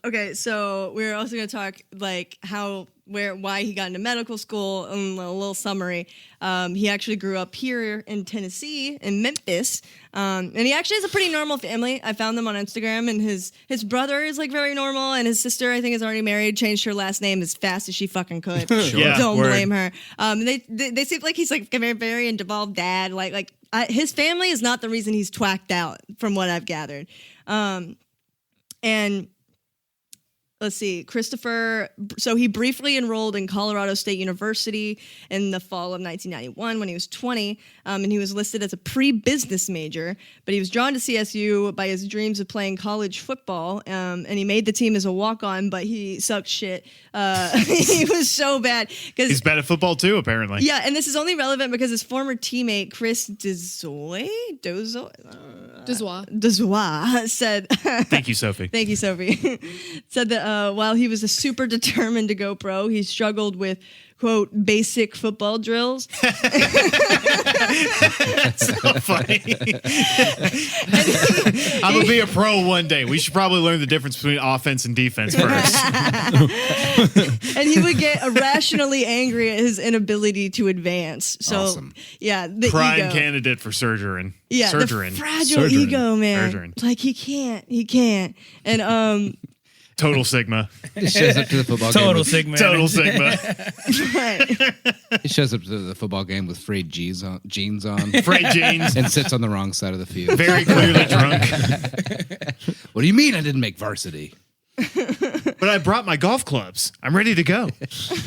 Okay, so we're also going to talk like why he got into medical school and a little summary. He actually grew up here in Tennessee, in Memphis, and he actually has a pretty normal family. I found them on Instagram, and his brother is like very normal, and his sister I think is already married, changed her last name as fast as she fucking could. Yeah, Don't word. blame her. They seem like he's like a very involved dad. His family is not the reason he's twacked out, from what I've gathered. And let's see, Christopher. So he briefly enrolled in Colorado State University in the fall of 1991 when he was 20, and he was listed as a pre-business major. But he was drawn to CSU by his dreams of playing college football, and he made the team as a walk-on. But he sucked shit. He was so bad because He's bad at football too, apparently. yeah, and this is only relevant because his former teammate Chris Dezois said. Thank you, Sophie. Thank you, Sophie. Said that while he was super determined to go pro, he struggled with, quote, basic football drills. So funny. I'm gonna be a pro one day. We should probably learn the difference between offense and defense first. And he would get irrationally angry at his inability to advance. So, Awesome. yeah, the Prime ego. candidate for surgerin. Yeah, Surgerin. the fragile Surgerin. ego, man. Surgerin. Like, he can't. And, Total Sigma. He shows up to the football Total game. With, Sigma. Total Sigma. right. he shows up to the football game with frayed jeans on, Frayed jeans. and sits on the wrong side of the field. Very clearly drunk. What do you mean I didn't make varsity? But I brought my golf clubs. I'm ready to go.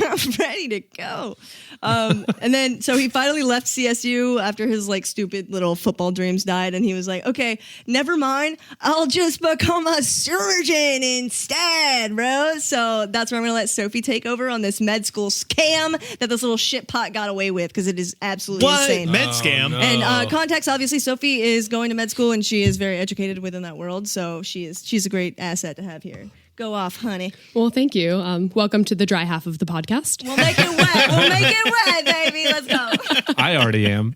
I'm ready to go. And then, so he finally left CSU after his like stupid little football dreams died. And he was like, okay, never mind. I'll just become a surgeon instead, bro. So that's where I'm going to let Sophie take over on this med school scam that this little shit pot got away with, because it is absolutely insane. Med scam. no. And context, obviously, Sophie is going to med school and she is very educated within that world. So she's a great asset to have here. Go off, honey. Well, thank you. Welcome to the dry half of the podcast. We'll make it wet. We'll make it wet, baby. Let's go. I already am.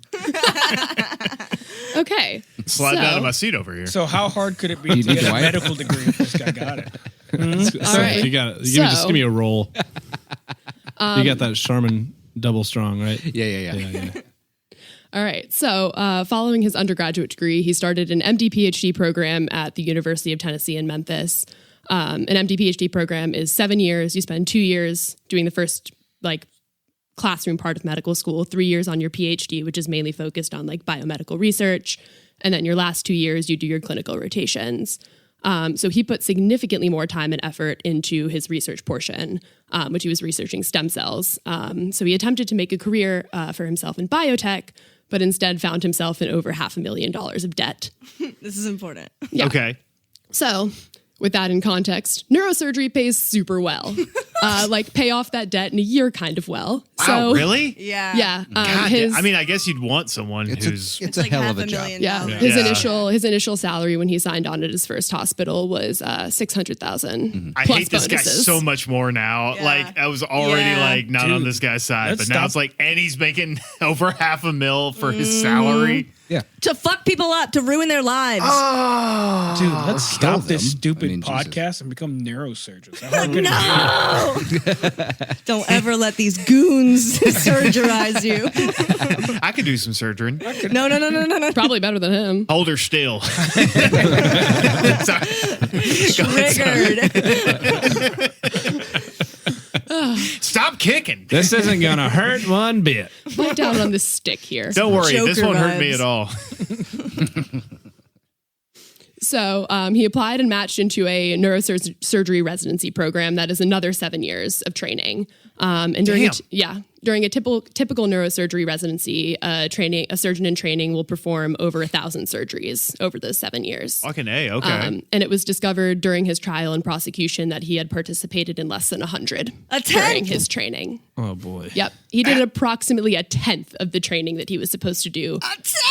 Okay. Slide so, down to my seat over here. So how hard could it be You to need get the a wipe? medical degree if this guy got it? All right. You got it. Just So- give me a roll. You got that Charmin double strong, right? Yeah. All right. So, following his undergraduate degree, he started an MD PhD program at the University of Tennessee in Memphis. An MD PhD program is 7 years. You spend 2 years doing the first classroom part of medical school, 3 years on your PhD, which is mainly focused on biomedical research. And then your last 2 years, you do your clinical rotations. So he put significantly more time and effort into his research portion, which he was researching stem cells. So he attempted to make a career for himself in biotech, but instead found himself in over $500,000 of debt. This is important. Yeah. Okay. So with that in context, neurosurgery pays super well. like pay off that debt in a year kind of well. Wow, So really? Yeah. yeah, God, his I mean, I guess you'd want someone It's who's. a like hell half of a job. $1 million. yeah, Yeah. his initial salary when he signed on at his first hospital was $600,000. I plus hate this guy bonuses. so much more now. Yeah. Like I was already Yeah. like not on Dude, this guy's side, let's but now stop. it's like, and he's making over $500,000 for his salary. Yeah. To fuck people up, to ruin their lives. Dude, let's stop them. this stupid I mean, Jesus. podcast and become neurosurgeons. How hard could it be? Don't ever let these goons surgerize you. I could do some surgery. No. Probably better than him. Hold her still. Triggered. Stop kicking. This isn't gonna hurt one bit. Put down on the stick here. Don't worry, this Joker won't hurt me vibes. at all. So he applied and matched into a neurosurgery residency program that is another 7 years of training. And during during a typical neurosurgery residency, a surgeon in training will perform over 1,000 surgeries over those 7 years. Fucking A, okay. And it was discovered during his trial and prosecution that he had participated in less than 100 A during tenth? his training. Oh boy. Yep. He did approximately a tenth of the training that he was supposed to do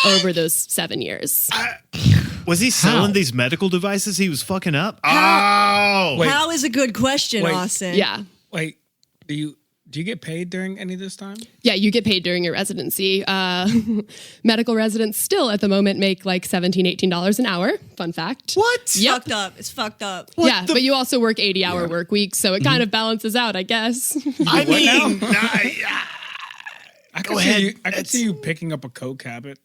over those 7 years. Was he selling these medical devices he was fucking up? Oh! Wait. How is a good question, Wait. Austin? Yeah. Wait, do you get paid during any of this time? Yeah, you get paid during your residency. Medical residents still at the moment make like $17, $18 an hour. Fun fact. What? It's Yep. fucked up. It's fucked up. But you also work 80-hour work weeks, so it kind of balances out, I guess. I What now? mean, I Go could ahead. see you. I could It's- see you picking up a coke habit.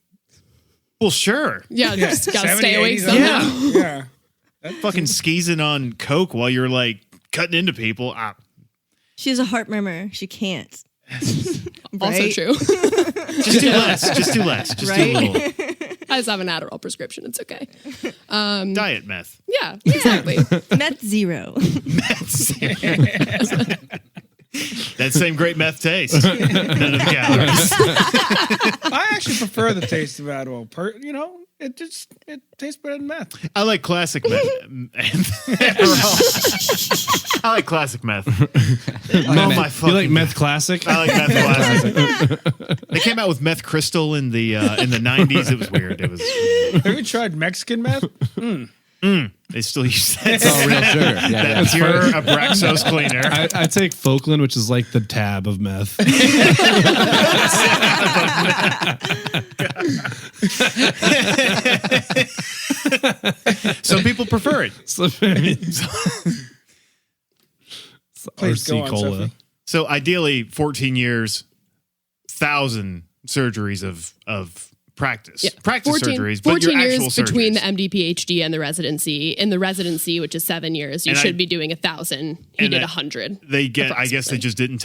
well, sure. Yeah, just gotta 70, stay awake 80s, somehow. Yeah. Fucking skeezing on coke while you're like cutting into people. She has a heart murmur. She can't. Also Right? true. Just do less. Just do less. Just Right? do a little. I just have an Adderall prescription. It's okay. Diet meth. Yeah, exactly. Meth zero. That same great meth taste. None of the calories. I actually prefer the taste of Adderall. It tastes better than meth. I like classic meth. I like classic meth. Oh my fucking! You like meth classic? I like meth classic. They came out with meth crystal in the 90s. It was weird. It was. Have you tried Mexican meth? They still use that. It's all real sugar. Yeah, That pure Abraxos cleaner. I take Folkland, which is like the tab of meth. Some people prefer it. Please go RC on, Cola. Sophie. So ideally, 14 years, 1,000 surgeries of practice. Practice surgeries, but 14 your actual years between surgeries. the MD, PhD, and the residency. In the residency, which is 7 years, you And should be doing 1,000. He and did I- 100. They get. I guess they approximately. just didn't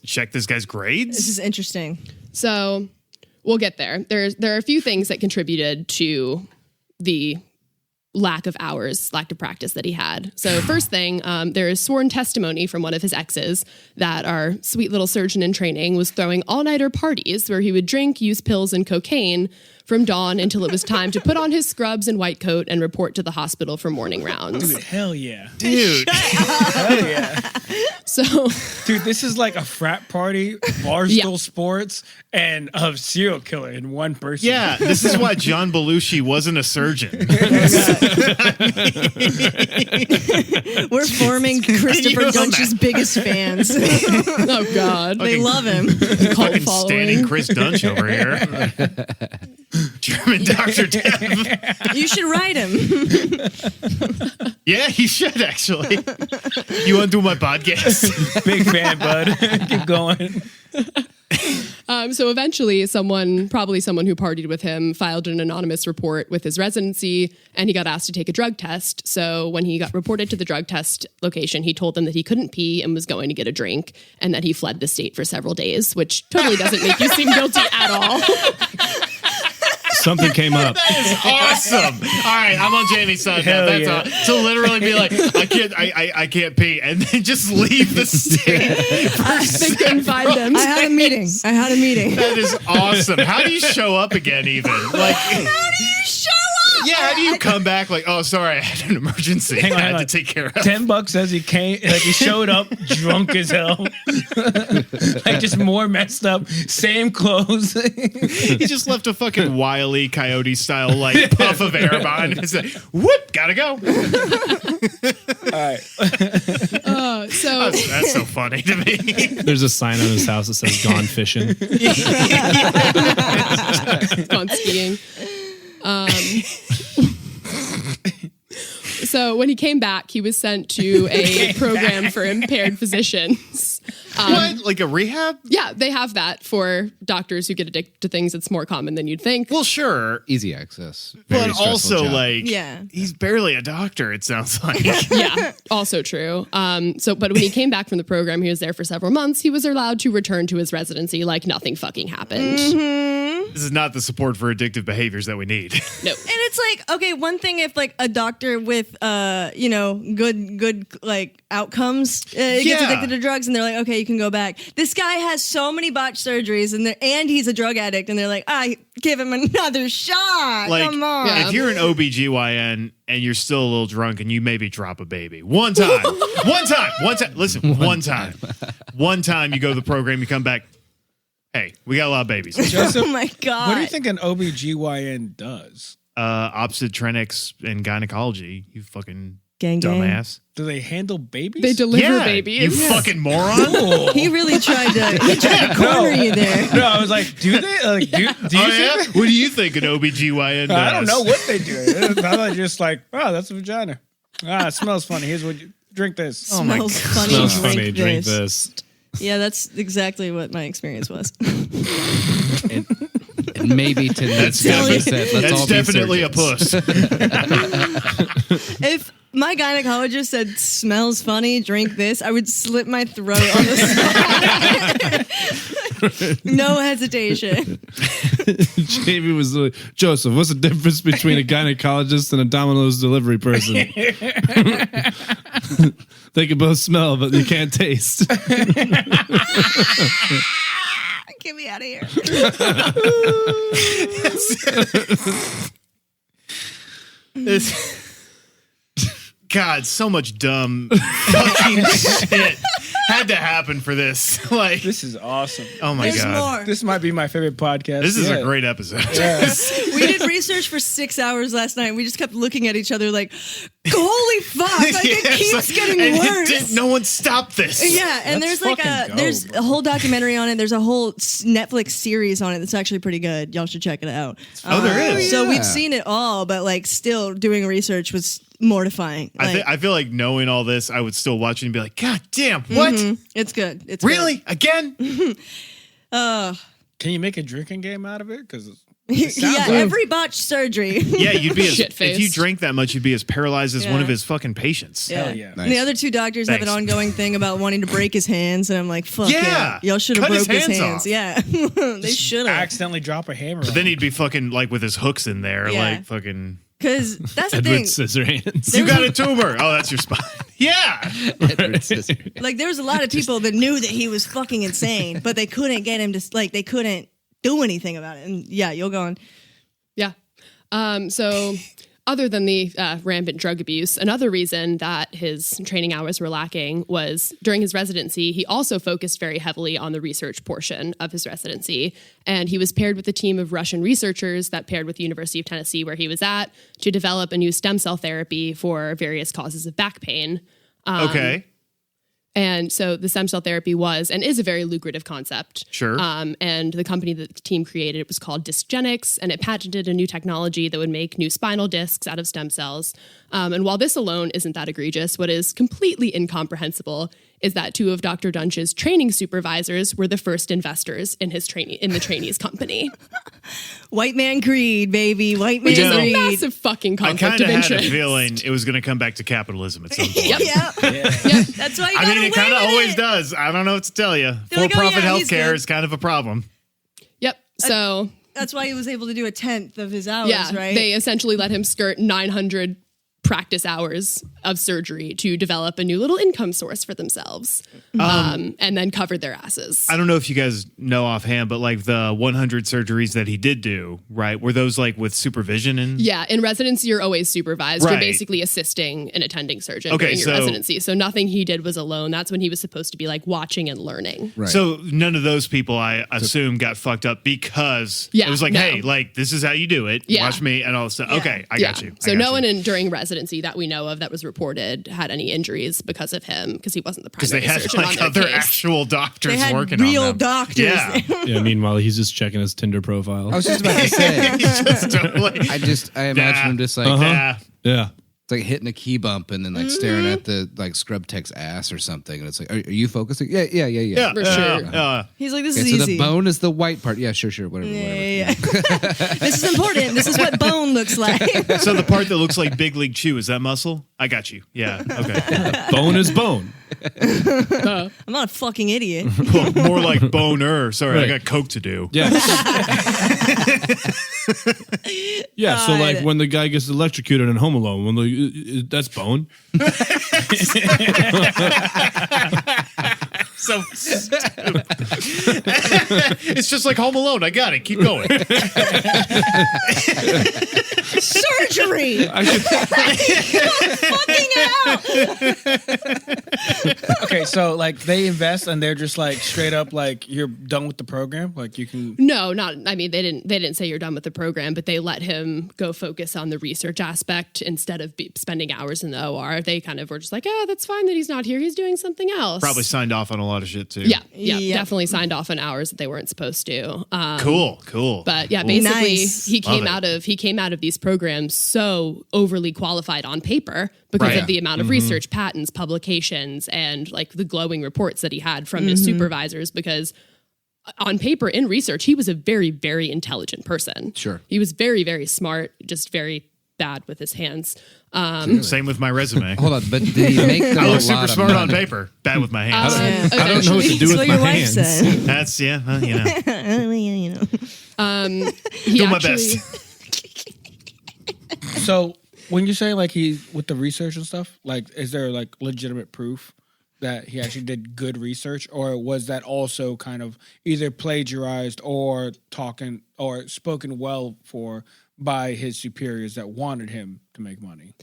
check this guy's This grades. is interesting. So we'll get there. There are a few things that contributed to the lack of practice that he had. So first thing, there is sworn testimony from one of his exes that our sweet little surgeon in training was throwing all-nighter parties where he would drink, use pills and cocaine from dawn until it was time to put on his scrubs and white coat and report to the hospital for morning rounds. Dude, hell yeah. Dude, Hell yeah. So Dude, this is like a frat party, Barstool Sports, and a serial killer in one person. yeah, this is why John Belushi wasn't a surgeon. We're forming Christopher you Dunsch's biggest fans. oh god. They love him. Cult Fucking following. standing Chris Duntsch over here. German Dr. Dev. You should write him. Yeah, he should actually. You want to do my podcast? Big fan, bud. Keep going. So eventually probably someone who partied with him, filed an anonymous report with his residency, and he got asked to take a drug test. So when he got reported to the drug test location, he told them that he couldn't pee and was going to get a drink, and that he fled the state for several days, which totally doesn't make you seem guilty at all. Something came up. Awesome. All right, I'm on Jamie's side now. Hell That's yeah. all. So literally be like, I can't pee, and then just leave the state. They couldn't find him. I had a meeting. That is awesome. How do you show up again? Even like, How do you show Yeah, how do you come back like, oh, sorry, I had an emergency. Hang on, I hang had on. to take care of. $10 says he came, like he showed up drunk as hell, like just more messed up, same clothes. He just left a fucking Wile E. Coyote style like puff of air behind him. He's like, whoop, gotta go. All right. So That's so funny to me. There's a sign on his house that says "Gone fishing." gone skiing. So when he came back, he was sent to a program for impaired physicians. What? Like a rehab? Yeah, they have that for doctors who get addicted to things. It's more common than you'd think. Well, sure. Easy access. Very But stressful also, job. like, Yeah. he's barely a doctor, it sounds like. Yeah, also true. But when he came back from the program, he was there for several months. He was allowed to return to his residency like nothing fucking happened. This is not the support for addictive behaviors that we need. No. And it's like, okay, one thing if like a doctor with good like outcomes gets Yeah. addicted to drugs and they're like, okay, you can go back. This guy has so many botched surgeries and he's a drug addict and they're like, give him another shot. Like, Come on. Yeah. if you're an OBGYN and you're still a little drunk and you maybe drop a baby. One time. Listen, one time. One time you go to the program, you come back. Hey, we got a lot of babies. Joseph, Oh my God. what do you think an OBGYN does? Obstetricics and gynecology, you fucking Gang. dumbass. Do they handle babies? They deliver Yeah, babies. you fucking moron. He really tried to corner you there. No, I was like, do they? Like, do you Oh, think yeah? What do you think an OBGYN does? I don't know what they do. They're just like, oh, that's a vagina. It smells funny. Here's what you drink this. Oh my Smells God. funny. Smells drink funny. this. Drink this. Yeah, that's exactly what my experience was. And maybe to That's, let's definitely a surgeons. puss. If my gynecologist said smells funny, drink this, I would slit my throat on the spot. No hesitation. Jamie was like, Joseph, what's the difference between a gynecologist and a Domino's delivery person? They can both smell, but you can't taste. Get me out of here. God, so much dumb fucking shit had to happen for this. Like, This is awesome. oh my There's God. more. This might be my favorite podcast. This is Yeah. a great episode. We did research for 6 hours last night. We just kept looking at each other like, holy fuck, like, it Yes, keeps like- getting and worse. no one stopped this. Yeah, and Let's there's like fucking go, there's bro. a whole documentary on it. There's a whole Netflix series on it that's actually pretty good. Y'all should check it out. Oh, there is. So Yeah. we've seen it all, but like still doing research was mortifying. Like, I feel like knowing all this, I would still watch it and be like, God damn, what? it's good. It's Really? Again? Can you make a drinking game out of it? Because good. Yeah, every botched surgery. Yeah, you'd be as, if Shit-faced. you drank that much, you'd be as paralyzed as one Yeah. of his fucking patients. hell yeah. And the other two doctors have an Thanks. ongoing thing about wanting to break his hands, and I'm like, fuck Yeah. yeah. Y'all should have Cut his broke his hands hands. off. Yeah. They should have. Accidentally drop a hammer. But then he'd be fucking like with his hooks in there, Yeah. like fucking. Because that's the Edward thing. Scissorhands. You got a tumor. Oh, that's your spine. Yeah. Edward Scissorhands. Like, there was a lot of people that knew that he was fucking insane, but they couldn't get him to, like, they couldn't do anything about it. And yeah, you'll go on. Yeah. So other than the rampant drug abuse, another reason that his training hours were lacking was during his residency, he also focused very heavily on the research portion of his residency. And he was paired with a team of Russian researchers that paired with the University of Tennessee, where he was at, to develop a new stem cell therapy for various causes of back pain. Okay. And so the stem cell therapy was and is a very lucrative concept. Sure. And the company that the team created was called Discgenics, and it patented a new technology that would make new spinal discs out of stem cells. And while this alone isn't that egregious, what is completely incomprehensible is that two of Dr. Duntsch's training supervisors were the first investors in the trainees company. White man greed, baby. White man You know, greed. Massive fucking I conflict kind of of had a interest. feeling it was going to come back to capitalism at some point. Yeah. Yep. That's why you I gotta mean, it kind of win with always it. does. I don't know what to tell you. They're like, oh, For-profit yeah, he's healthcare good. is kind of a problem. Yep. So That's why he was able to do a tenth of his hours, yeah, right? they essentially let him skirt 900 practice hours of surgery to develop a new little income source for themselves, and then covered their asses. I don't know if you guys know offhand, but like the 100 surgeries that he did do, right? Were those like with supervision and? Yeah, in residency, you're always supervised. Right. You're basically assisting an attending surgeon Okay, during your so- residency. So nothing he did was alone. That's when he was supposed to be like watching and learning. Right. So none of those people, I assume, got fucked up because Yeah, it was like, no. hey, like this is how you do it. Yeah. Watch me and all this stuff. Yeah. Okay, I got you. So no one during residency that we know of that was reported had any injuries because of him, because he wasn't the because primary they had surgeon like on their other case. actual doctors They had working real on them. doctors. Yeah. Yeah. Meanwhile, he's just checking his Tinder profile. I was just about to say. Just totally- I imagine him just like Yeah. Yeah. it's like hitting a key bump and then like staring at the like scrub tech's ass or something, and it's like, are you focusing? Yeah. Yeah, For sure. He's like, this Okay, is so easy. the bone is the white part. Yeah, sure, whatever. Yeah. This is important. This is what bone looks like. So the part that looks like Big League Chew, is that muscle? I got you. Yeah. Okay. Bone is bone. I'm not a fucking idiot. More like boner. Sorry, I Right. got coke to do. Yeah. Yeah. So like God. when the guy gets electrocuted in Home Alone, that's bone. So stupid. It's just like Home Alone. I got it. Keep going. Surgery. I should, Fucking out. Okay, so like they invest and they're just like straight up like you're done with the program, like you can. No, not. I mean, they didn't say you're done with the program, but they let him go focus on the research aspect instead of spending hours in the OR. They kind of were just like, oh, that's fine that he's not here. He's doing something else. Probably signed off on a lot of shit too. Yeah, Yep. definitely signed off on hours that they weren't supposed to. Cool. But yeah, Ooh. basically Nice. he came Love out of these programs so overly qualified on paper because Right. of the amount of research, patents, publications, and like the glowing reports that he had from his supervisors. Because on paper, in research, he was a very, very intelligent person. Sure. He was very, very smart, just very bad with his hands. Same with my resume. Hold on, but did he make them I a look lot super of smart on money? paper. Bad with my hands. I don't know what to do That's with what my your wife hands. said. That's you know. He Do my actually- best. So when you say like he with the research and stuff, like is there like legitimate proof that he actually did good research, or was that also kind of either plagiarized or talking or spoken well for by his superiors that wanted him to make money?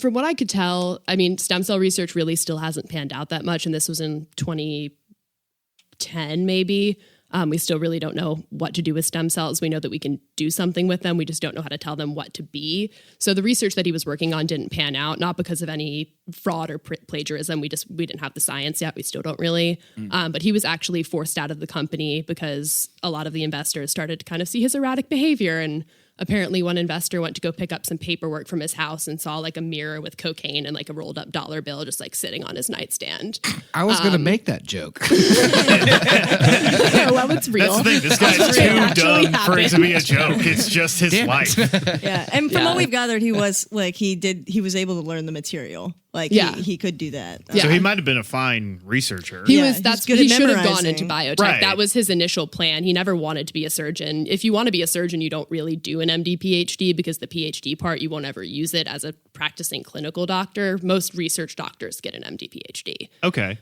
From what I could tell, I mean, stem cell research really still hasn't panned out that much, and this was in 2010, maybe. We still really don't know what to do with stem cells. We know that we can do something with them. We just don't know how to tell them what to be. So the research that he was working on didn't pan out, not because of any fraud or plagiarism. We didn't have the science yet. We still don't really. But he was actually forced out of the company because a lot of the investors started to kind of see his erratic behavior. And apparently one investor went to go pick up some paperwork from his house and saw like a mirror with cocaine and like a rolled up dollar bill just like sitting on his nightstand. I was going to make that joke. Well, it's real. That's the thing. This guy's That's too what actually dumb for it to be a happened. joke. It's just his life. Yeah, and from Yeah. what we've gathered, he was like he was able to learn the material. Like Yeah. he could do that. Yeah. So he might have been a fine researcher. He Yeah, was. he's That's good he at should have gone memorizing. into biotech. Right. That was his initial plan. He never wanted to be a surgeon. If you want to be a surgeon, you don't really do an MD PhD because the PhD part you won't ever use it as a practicing clinical doctor. Most research doctors get an MD PhD. Okay.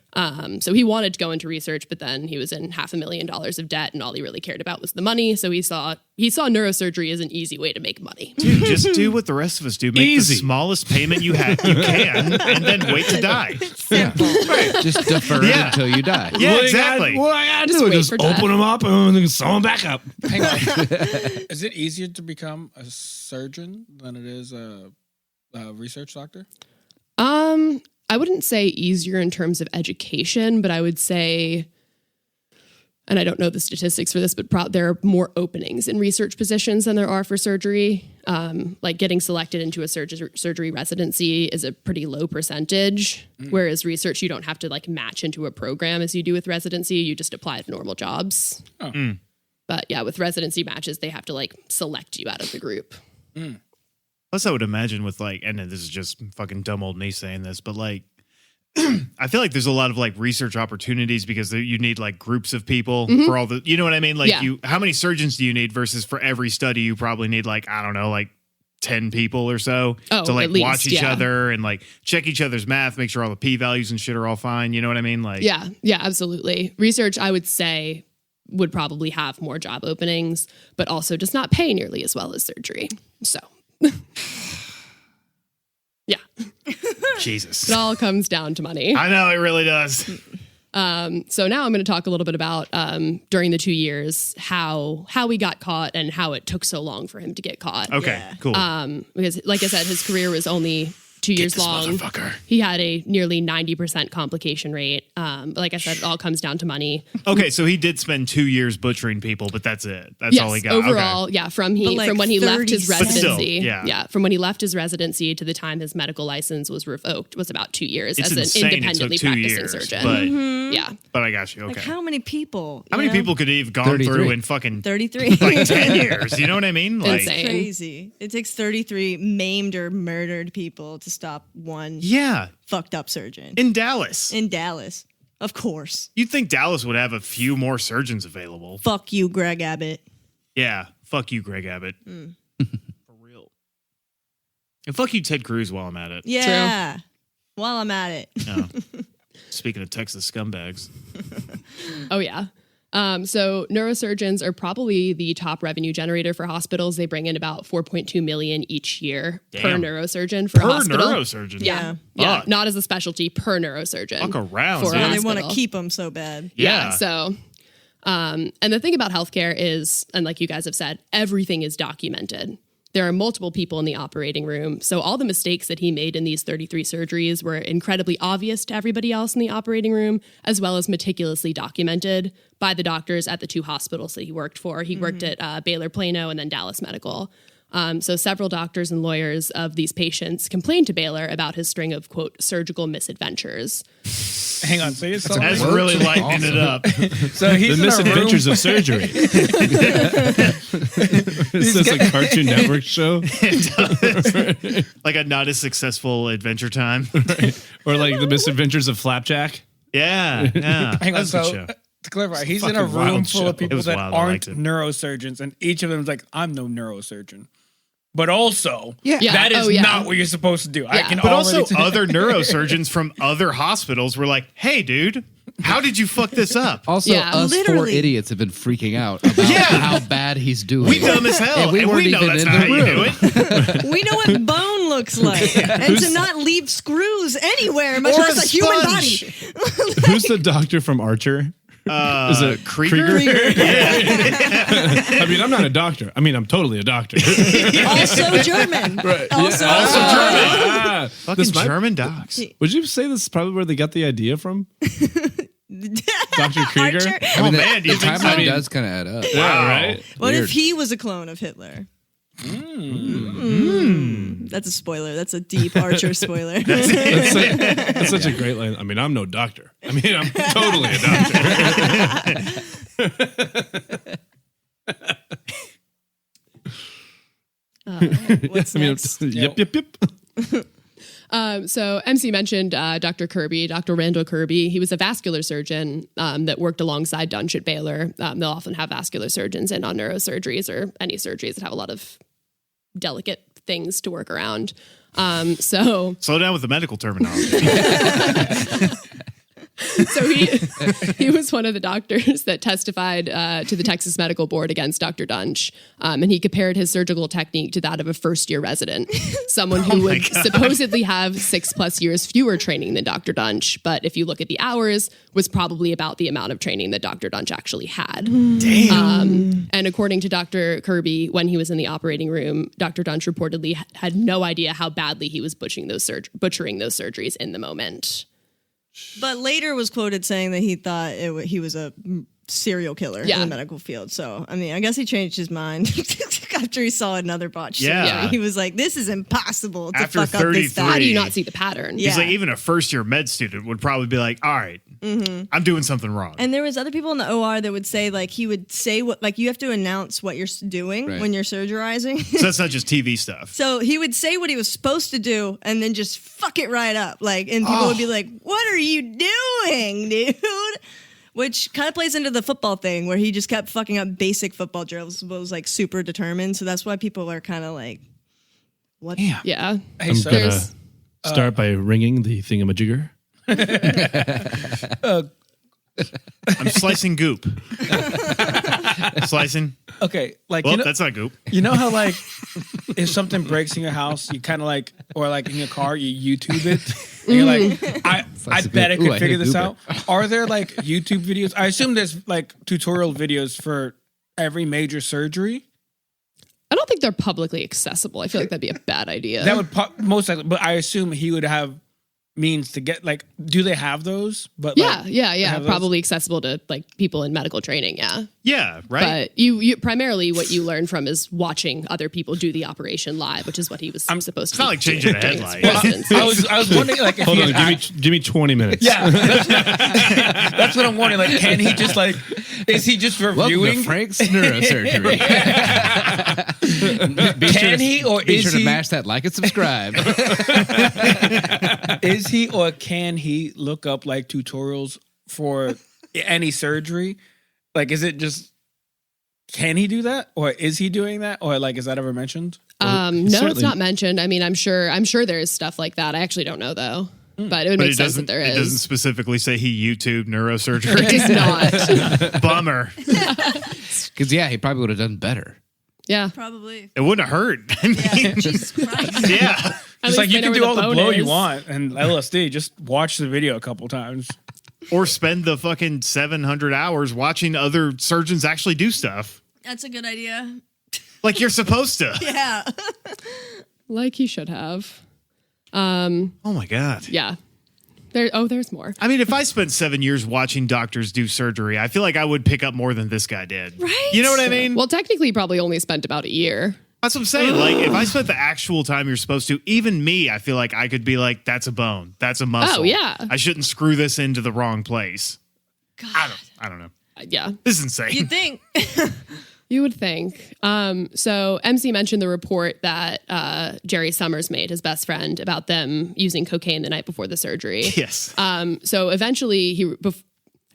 So he wanted to go into research, but then he was in $500,000 of debt, and all he really cared about was the money. So he saw neurosurgery as an easy way to make money. Dude, just do what the rest of us do. Make Easy. the smallest payment you can, and then wait to die. Just defer it Yeah. until you die. Yeah, exactly. What I gotta Just do wait is for just death. open them up and then sew them back up. Hang on. Is it easier to become a surgeon than it is a research doctor? I wouldn't say easier in terms of education, but I would say, and I don't know the statistics for this, but there are more openings in research positions than there are for surgery. Like getting selected into a surgery residency is a pretty low percentage, whereas research, you don't have to like match into a program as you do with residency. You just apply to normal jobs. But yeah, with residency matches, they have to like select you out of the group. Plus, I would imagine with like, and this is just fucking dumb old me saying this, but like, I feel like there's a lot of like research opportunities because you need like groups of people for all the, you know what I mean? Like Yeah. how many surgeons do you need versus for every study you probably need like, I don't know, like 10 people or so Oh, to like at least, watch each yeah. other and like check each other's math, make sure all the p-values and shit are all fine. You know what I mean? Like, Yeah, absolutely. Research, I would say, would probably have more job openings, but also does not pay nearly as well as surgery. So, yeah, Jesus. it all comes down to money. I know it really does. So now I'm going to talk a little bit about during the 2 years how we got caught and how it took so long for him to get caught. Okay, Yeah. cool. Because, like I said, his career was only 2 years this long. motherfucker. He had a nearly 90% complication rate. But like I said, it all comes down to money. Okay, so he did spend 2 years butchering people, but that's it. That's all he got. Overall, yeah, from like when he left his 30 But still, residency, yeah. from when he left his residency to the time his medical license was revoked was about 2 years It's as an insane. independently It took 2 practicing years, surgeon. Yeah, but I got you. Okay. Like how many people? How you many know? people could he have gone 33. through in fucking 33. like 10 years? You know what I mean? Like, Insane. Crazy. It takes 33 maimed or murdered people to stop one yeah, fucked up surgeon in Dallas. in Dallas. Of course. You'd think Dallas would have a few more surgeons available. Fuck you, Greg Abbott. Yeah, fuck you, Greg Abbott. For real. And fuck you, Ted Cruz, while I'm at it. Yeah. While I'm at it. No. Speaking of Texas scumbags. oh yeah. So neurosurgeons are probably the top revenue generator for hospitals. They bring in about 4.2 million each year per Damn. neurosurgeon for a Per hospital. neurosurgeon. Yeah, Yeah. Fuck. not as a specialty, per neurosurgeon. Fuck around, for a dude. And they want to hospital. keep them so bad. Yeah. So, and the thing about healthcare is, and like you guys have said, everything is documented. There are multiple people in the operating room. So all the mistakes that he made in these 33 surgeries were incredibly obvious to everybody else in the operating room, as well as meticulously documented by the doctors at the 2 hospitals that he worked for. He worked at Baylor Plano and then Dallas Medical. So several doctors and lawyers of these patients complained to Baylor about his string of, quote, surgical misadventures. Hang on, so you're That's telling me- really lighting it up. so he's The in a misadventures room- of surgery. Is this a Cartoon Network show? Like a not as successful Adventure Time. Or like the misadventures of Flapjack? Yeah, yeah. Hang on, That's a good so show. to clarify, he's in a fucking room wild full show. of It people was that wild, I aren't liked it. neurosurgeons, and each of them is like, I'm no neurosurgeon. But also, Yeah. that is Oh, yeah. not what you're supposed to do. I Yeah. can But already also, tell- other neurosurgeons from other hospitals were like, hey, dude, how did you fuck this up? Also, Yeah. us 4 Literally. idiots have been freaking out about Yeah. how bad he's doing. We dumb as hell. And we and weren't we know even that's in not the how you do room. it. We know what bone looks like. And to not leave screws anywhere, much Or less a a human sponge. body. Who's the doctor from Archer? Is it Krieger? I mean, I'm not a doctor. I mean, I'm totally a doctor. Also German. Also, Ah, Fucking this might- German docs. Would you say this is probably where they got the idea from? Dr. Krieger? Archer. Oh, man, do The you think so? timeline does kind of add up. Yeah, right? What Weird. if he was a clone of Hitler? That's a spoiler. That's a deep Archer spoiler. That's such a great line. I mean, I'm no doctor. I mean, I'm totally a doctor. What's I mean, next? yep. So MC mentioned Dr. Kirby, Dr. Randall Kirby. He was a vascular surgeon that worked alongside Duntsch at Baylor. They'll often have vascular surgeons in on neurosurgeries or any surgeries that have a lot of delicate things to work around. So Slow down with the medical terminology. So he was one of the doctors that testified to the Texas Medical Board against Dr. Duntsch, and he compared his surgical technique to that of a first-year resident, someone who would supposedly have 6+ years fewer training than Dr. Duntsch, but if you look at the hours, was probably about the amount of training that Dr. Duntsch actually had. Damn. And according to Dr. Kirby, when he was in the operating room, Dr. Duntsch reportedly had no idea how badly he was butchering those surgeries in the moment. But later was quoted saying that he thought he was a serial killer in the medical field. So, I mean, I guess he changed his mind after he saw another botch Yeah. surgery. He was like, this is impossible to After fuck up this 33. How guy. do you not see the pattern? Yeah. He's like, even a first-year med student would probably be like, all right, I'm doing something wrong. And there was other people in the OR that would say, like, he would say what, like, you have to announce what you're doing Right. when you're surgerizing. So that's not just TV stuff. So he would say what he was supposed to do and then just fuck it right up. Like, and people would be like, what are you doing, dude? Which kind of plays into the football thing where he just kept fucking up basic football drills, but was like super determined. So that's why people are kind of like What? Damn. Yeah. Hey, I'm so gonna there's- start by ringing the thingamajigger. I'm slicing goop. Slicing. okay, like Well, that's not goop. you know how like if something breaks in your house, you kind of like, or like in your car, you YouTube it. And you're like, I a bet I good- could I figure hate this Uber. out. Are there like YouTube videos? I assume there's like tutorial videos for every major surgery. I don't think they're publicly accessible. I feel like that'd be a bad idea. That would most likely, but I assume he would have means to get like. Do they have those? But like, yeah. have those? Probably accessible to like people in medical training. Yeah. Yeah, right. But you primarily what you learn from is watching other people do the operation live, which is what he was supposed to. It's not like changing the headlight. I was wondering like if Hold he on, had give me 20 minutes. yeah, that's what I'm wondering. Like, can he just like, is he just Welcome reviewing? to Frank's neurosurgery. Can he or Be is sure he? to mash that like and subscribe. Is he or can he look up like tutorials for any surgery? Like, is it just? Can he do that, or is he doing that, or like, is that ever mentioned? No, Certainly. it's not mentioned. I mean, I'm sure there is stuff like that. I actually don't know though, but it would But make it sense that doesn't. there It doesn't is. specifically say he YouTube It neurosurgery. does not. Bummer. Because yeah, he probably would have done better. Yeah. Probably. It wouldn't have hurt. I mean, Yeah. Jesus Christ. yeah. It's like you can do all the blow you want. want and LSD. Just watch the video a couple times. Or spend the fucking 700 hours watching other surgeons actually do stuff. That's a good idea. Like you're supposed to. Yeah. Like he should have. Oh my God. Yeah. There's more. I mean, if I spent 7 years watching doctors do surgery, I feel like I would pick up more than this guy did. Right? You know what I mean? Well, technically, he probably only spent about a year. That's what I'm saying. Like, if I spent the actual time you're supposed to, even me, I feel like I could be like, that's a bone. That's a muscle. Oh, yeah. I shouldn't screw this into the wrong place. God. I don't know. Yeah. This is insane. You'd think. You would think. So MC mentioned the report that Jerry Summers made, his best friend, about them using cocaine the night before the surgery. Yes. So eventually,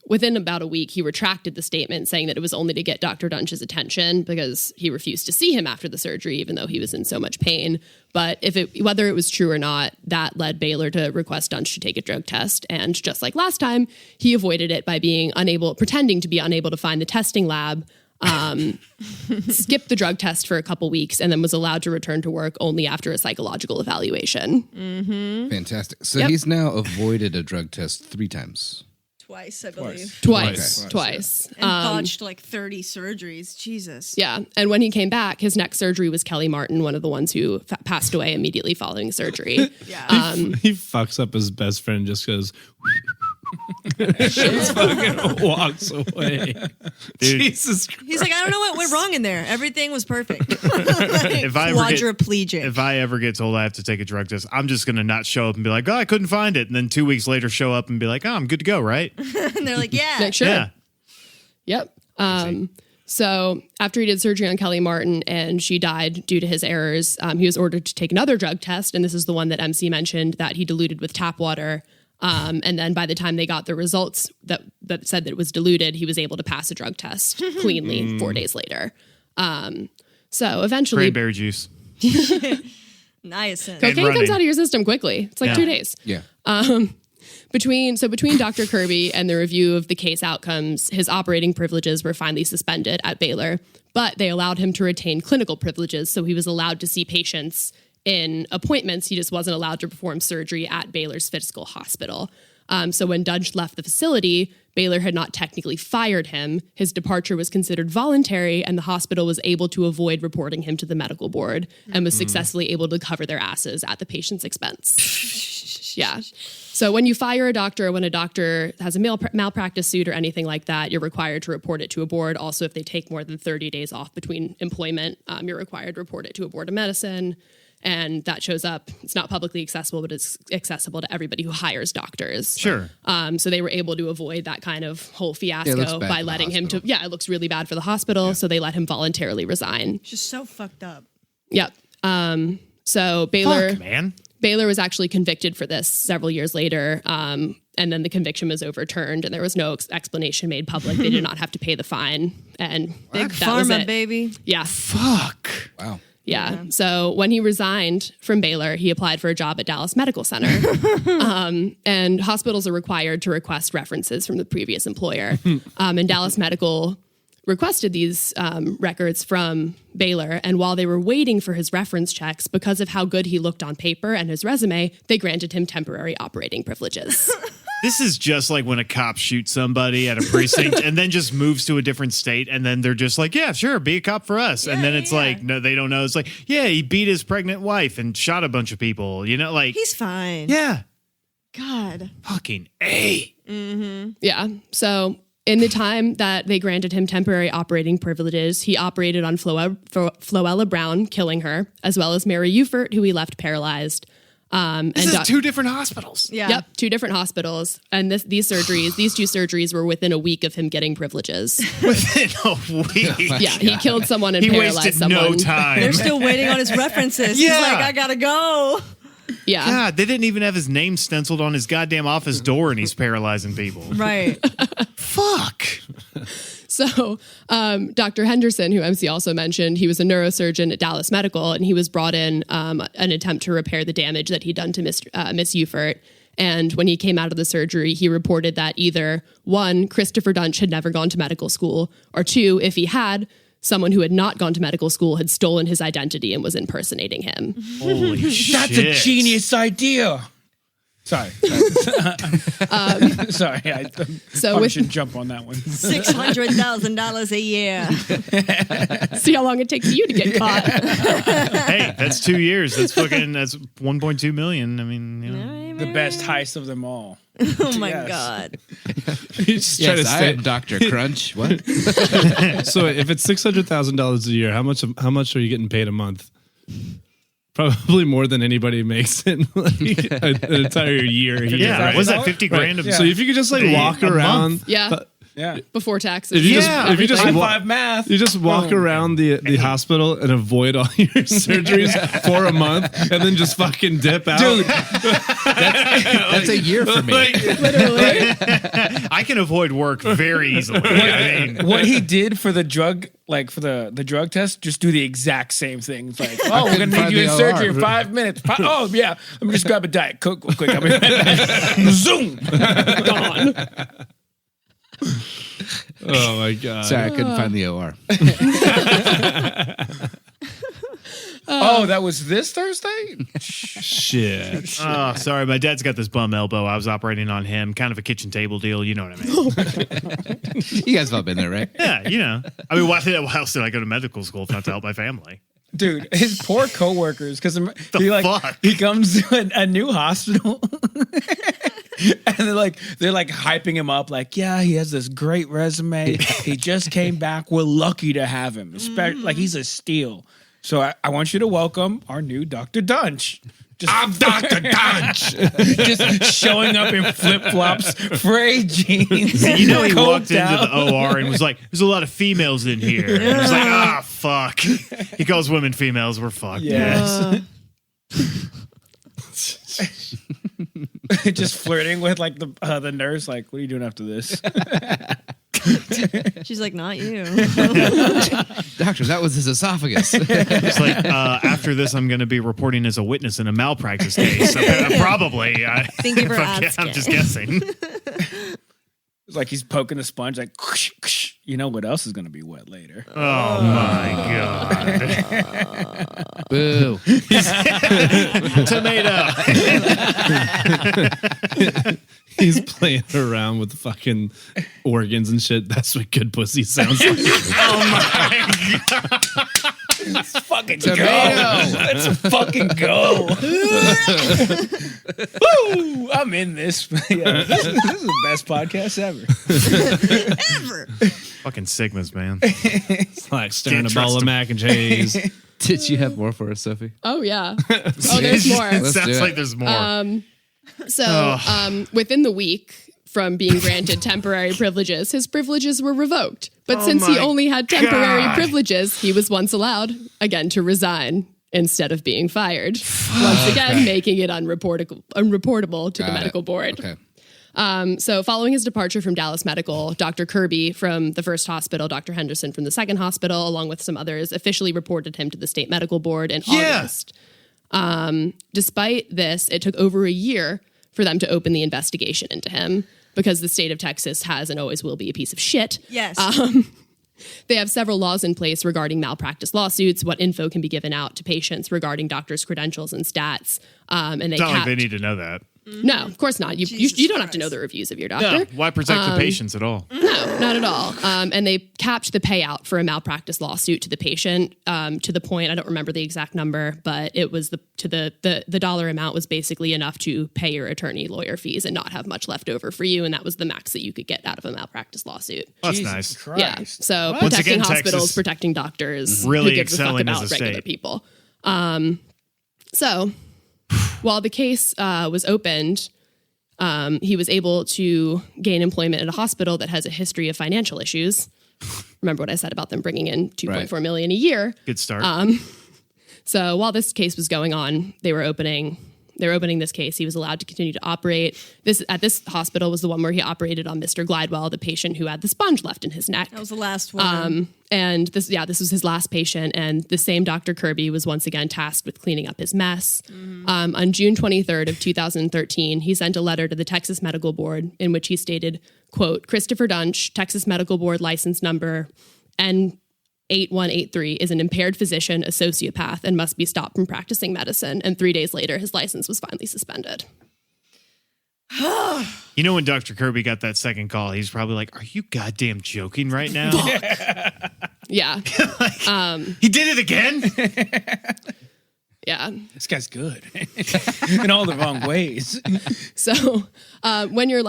within about a week, he retracted the statement, saying that it was only to get Dr. Duntsch's attention because he refused to see him after the surgery, even though he was in so much pain. But whether it was true or not, that led Baylor to request Duntsch to take a drug test. And just like last time, he avoided it by pretending to be unable to find the testing lab. Skipped the drug test for a couple weeks and then was allowed to return to work only after a psychological evaluation. Fantastic. So Yep. he's now avoided a drug test 3 times. Twice, I believe. Twice. And botched like 30 surgeries. Jesus. Yeah. And when he came back, his next surgery was Kelly Martin, one of the ones who passed away immediately following surgery. Yeah. He fucks up his best friend just because. Just fucking walks away. Dude. Jesus Christ. He's like, I don't know what went wrong in there. Everything was perfect. If I ever get- Quadriplegic. If I ever get told I have to take a drug test, I'm just going to not show up and be like, oh, I couldn't find it. And then 2 weeks later, show up and be like, oh, I'm good to go, right? and they're like, yeah. Like, sure. Yeah. Yep. So after he did surgery on Kelly Martin and she died due to his errors, he was ordered to take another drug test. And this is the one that MC mentioned that he diluted with tap water. And then by the time they got the results that said that it was diluted, he was able to pass a drug test cleanly 4 days later. So eventually, Cranberry juice. Niacin. cocaine comes running. out of your system quickly. It's like 2 days. Yeah. Between Dr. Kirby and the review of the case outcomes, his operating privileges were finally suspended at Baylor, but they allowed him to retain clinical privileges, so he was allowed to see patients in appointments. He just wasn't allowed to perform surgery at Baylor's physical hospital. So when Duntsch left the facility, Baylor had not technically fired him. His departure was considered voluntary, and the hospital was able to avoid reporting him to the medical board and was successfully able to cover their asses at the patient's expense. Yeah. So when you fire a doctor, when a doctor has a malpractice suit or anything like that, you're required to report it to a board. Also, if they take more than 30 days off between employment, you're required to report it to a board of medicine. And that shows up. It's not publicly accessible, but it's accessible to everybody who hires doctors. Sure. So they were able to avoid that kind of whole Yeah, it looks fiasco bad by for the letting him hospital. it looks really bad for the hospital. So they let him voluntarily resign. Just so fucked up. Yep. So Baylor. Fuck, man. Baylor was actually convicted for this several years later, and then the conviction was overturned, and there was no explanation made public. They did not have to pay the fine, and Big that was pharma, it. baby. Yeah, Fuck. Wow. Yeah. So when he resigned from Baylor, he applied for a job at Dallas Medical Center. And hospitals are required to request references from the previous employer. And Dallas Medical requested these records from Baylor. And while they were waiting for his reference checks, because of how good he looked on paper and his resume, they granted him temporary operating privileges. This is just like when a cop shoots somebody at a precinct and then just moves to a different state, and then they're just like, yeah, sure, be a cop for us. And then it's like, no, they don't know. It's like, yeah, he beat his pregnant wife and shot a bunch of people. You know, like, He's fine. yeah, God. fucking A. Yeah. So in the time that they granted him temporary operating privileges, he operated on Floella Brown, killing her, as well as Mary Ufert, who he left paralyzed. This is two different hospitals. Yeah. Yep, 2 different hospitals. And these two surgeries were within a week of him getting privileges. Within a week. Yeah, he killed someone and He paralyzed wasted someone. no time. They're still waiting on his references. Yeah. He's like, I gotta go. Yeah. God, they didn't even have his name stenciled on his goddamn office door, and he's paralyzing people. Right. Fuck. So Dr. Henderson, who MC also mentioned, he was a neurosurgeon at Dallas Medical, and he was brought in an attempt to repair the damage that he'd done to Miss Ufert. And when he came out of the surgery, he reported that either 1, Christopher Duntsch had never gone to medical school, or 2, if he had, someone who had not gone to medical school had stolen his identity and was impersonating him. Holy shit. That's a genius idea. Sorry. Sorry. I probably should jump on that one. $600,000 a year. See how long it takes you to get caught. Hey, that's 2 years. That's 1.2 million. I mean, you know. The best heist of them all. Oh my Yes. God. He's just trying to Yes, I say. am Dr. Crunch. What? So if it's $600,000 a year, how much are you getting paid a month? Probably more than anybody makes in like an entire year. Here, Yeah, right? was that 50 grand? So if you could just like walk A around, month? Yeah. Yeah. Before taxes. if you Yeah. just High five math. you just walk around the hospital and avoid all your surgeries for a month, and then just fucking dip out. Dude, That's a year for me. Literally. I can avoid work very easily. I mean, what he did for the drug, like for the drug test, just do the exact same thing. It's like, oh, we're couldn't gonna find need you in the surgery OR. in 5 minutes. Oh yeah, let me just grab a Diet Coke real quick. I'll be right back. Zoom, gone. Oh my god! Sorry, I couldn't find the OR. Oh, that was this Thursday? Shit. oh, sorry, my dad's got this bum elbow. I was operating on him, kind of a kitchen table deal. You know what I mean? You guys have all been there, right? Yeah, you know. I mean, why else did I go to medical school if not to help my family? Dude, his poor coworkers, because fuck? he comes to a new hospital and they're like hyping him up, like, yeah, he has this great resume. He just came back. We're lucky to have him. Like he's a steal. So I want you to welcome our new Dr. Duntsch. I'm Dr. Duntsch. Just showing up in flip-flops, frayed jeans. You know, he walked coked into out. the OR and was like, there's a lot of females in here. And he was like, ah, fuck. He calls women females. We're fucked. Yes. Just flirting with like the nurse, like, what are you doing after this? She's like, not you. Doctor, that was his esophagus. It's like, after this, I'm going to be reporting as a witness in a malpractice case. Probably. Thank you for asking. I'm just guessing. It's like he's poking a sponge, like, you know what else is going to be wet later? Oh, my God. Boo. Tomato. He's playing around with fucking organs and shit. That's what good pussy sounds like. Let's fucking Tomato. go. Let's fucking go. Woo! I'm in this. Yeah, this is the best podcast ever. Ever. Fucking Sigmas, man. It's like stirring a Can't bowl trust of him. mac and cheese. Did you have more for us, Sophie? Oh, yeah. Oh, there's more. Let's do Sounds it. like there's more. So within the week from being granted temporary privileges, his privileges were revoked. But since he my only had temporary God. privileges, he was once allowed, again, to resign instead of being fired. Once again, making it unreportable to the Got it. medical board. Okay. So following his departure from Dallas Medical, Dr. Kirby from the first hospital, Dr. Henderson from the second hospital, along with some others, officially reported him to the state medical board in August. Despite this, it took over a year for them to open the investigation into him because the state of Texas has and always will be a piece of shit. Yes. They have several laws in place regarding malpractice lawsuits, what info can be given out to patients regarding doctors' credentials and stats. And they It's not like they need to know that. No, of course not. You don't have to know Christ. the reviews of your doctor. No, why protect the patients at all? No, not at all. And they capped the payout for a malpractice lawsuit to the patient to the point, I don't remember the exact number, but it was the dollar amount was basically enough to pay your attorney lawyer fees and not have much left over for you. And that was the max that you could get out of a malpractice lawsuit. That's Jesus nice. Christ. Yeah. So Once protecting again, hospitals, Texas protecting doctors, really who gives a fuck excelling as about a regular state. people. So while the case was opened, he was able to gain employment at a hospital that has a history of financial issues. Remember what I said about them bringing in $2.4 million a year. Good start. So while this case was going on, they were opening this case. He was allowed to continue to operate. This hospital was the one where he operated on Mr. Glidewell, the patient who had the sponge left in his neck. That was the last one. And this was his last patient. And the same Dr. Kirby was once again tasked with cleaning up his mess. On June 23rd of 2013, he sent a letter to the Texas Medical Board in which he stated, quote, Christopher Duntsch, Texas Medical Board license number N8183 is an impaired physician, a sociopath, and must be stopped from practicing medicine. And 3 days later, his license was finally suspended. You know, when Dr. Kirby got that second call, he's probably like, are you goddamn joking right now? Yeah. He did it again? Yeah. This guy's good in all the wrong ways. So when your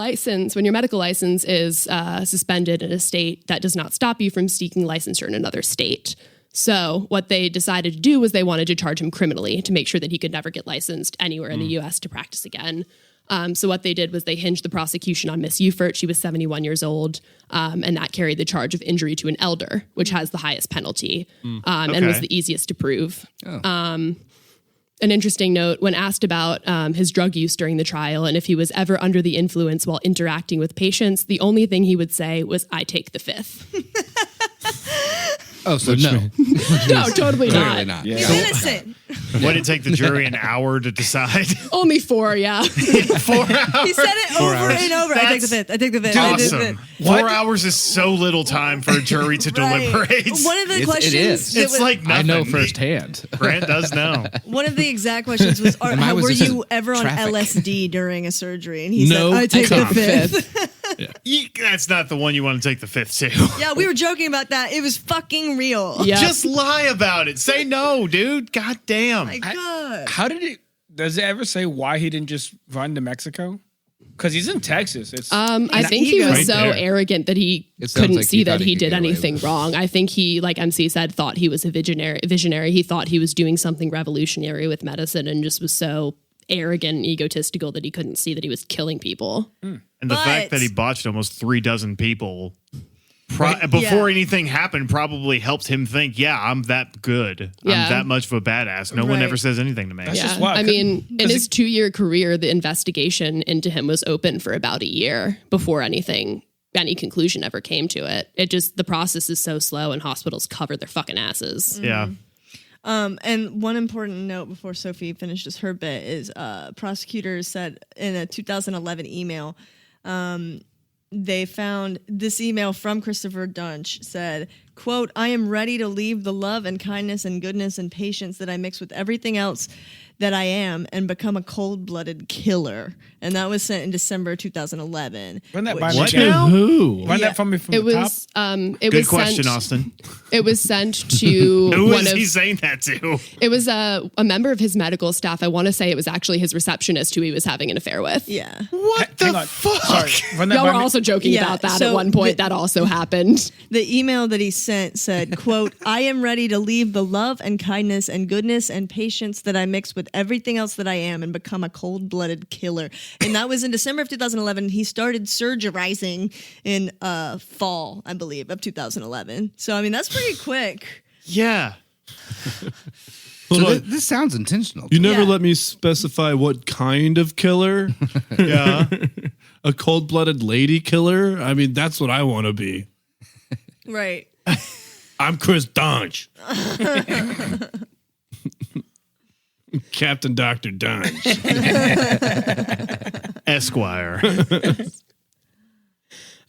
medical license is suspended in a state, that does not stop you from seeking licensure in another state. So what they decided to do was they wanted to charge him criminally to make sure that he could never get licensed anywhere in the U.S. to practice again. So what they did was they hinged the prosecution on Miss Eufert. She was 71 years old, and that carried the charge of injury to an elder, which has the highest penalty and was the easiest to prove. An interesting note, when asked about his drug use during the trial and if he was ever under the influence while interacting with patients, the only thing he would say was, I take the fifth. Oh, so no. No, totally Clearly not. not. He's innocent. What did it take the jury an hour to decide? Only 4, yeah. 4 hours? He said it over hours. and over. I take the fifth. I take the fifth. I take the Awesome. fifth. 4 hours is so little time for a jury to Right. deliberate. One of the It questions. is. that It's was- like nothing. I know firsthand. Grant does know. one of the exact questions was, And mine was were just you ever on traffic. LSD during a surgery? And he No, said, I take the take the fifth. That's not the one you want to take the fifth to. Yeah, we were joking about that. It was fucking real. Yeah. Just lie about it. Say no, dude. God damn. My God. How did it? Does it ever say why he didn't just run to Mexico? Because he's in Texas. It's I think he was Right so there. arrogant that he It sounds couldn't like see he that thought he he could did get away anything with it. wrong. I think he, like MC said, thought he was a visionary. He thought he was doing something revolutionary with medicine and just was so arrogant and egotistical that he couldn't see that he was killing people. And the But- fact that he botched almost 36 people before anything happened probably helped him think, yeah, I'm that good. Yeah. I'm that much of a badass. No one Right. ever says anything to me. That's Yeah, just wild. I mean, in 'Cause his 2-year career, the investigation into him was open for about a year before any conclusion ever came to it. The process is so slow and hospitals cover their fucking asses. Yeah. And one important note before Sophie finishes her bit is prosecutors said in a 2011 email, they found this email from Christopher Duntsch said, quote, I am ready to leave the love and kindness and goodness and patience that I mix with everything else that I am and become a cold-blooded killer. And that was sent in December 2011. Run that which- by me. What Jen. now? Who? Run Yeah. that from me from It the top. was Good question, Austin. It was sent to Who one is of he saying that to? it was a member of his medical staff. I want to say it was actually his receptionist who he was having an affair with. Yeah. What Hang the on. fuck? Sorry. Run that Y'all by were me. also joking Yeah, about that so at one point. the- That also happened. The email that he sent said, quote, I am ready to leave the love and kindness and goodness and patience that I mix with everything else that I am and become a cold-blooded killer. And that was in December of 2011. He started surgerizing in fall, I believe, of 2011. So, I mean, that's pretty quick. Yeah. So this sounds intentional. You never Yeah. let me specify what kind of killer. Yeah. a cold-blooded lady killer. I mean, that's what I want to be. Right. I'm Chris Duntsch. Captain Dr. Duntsch. Esquire.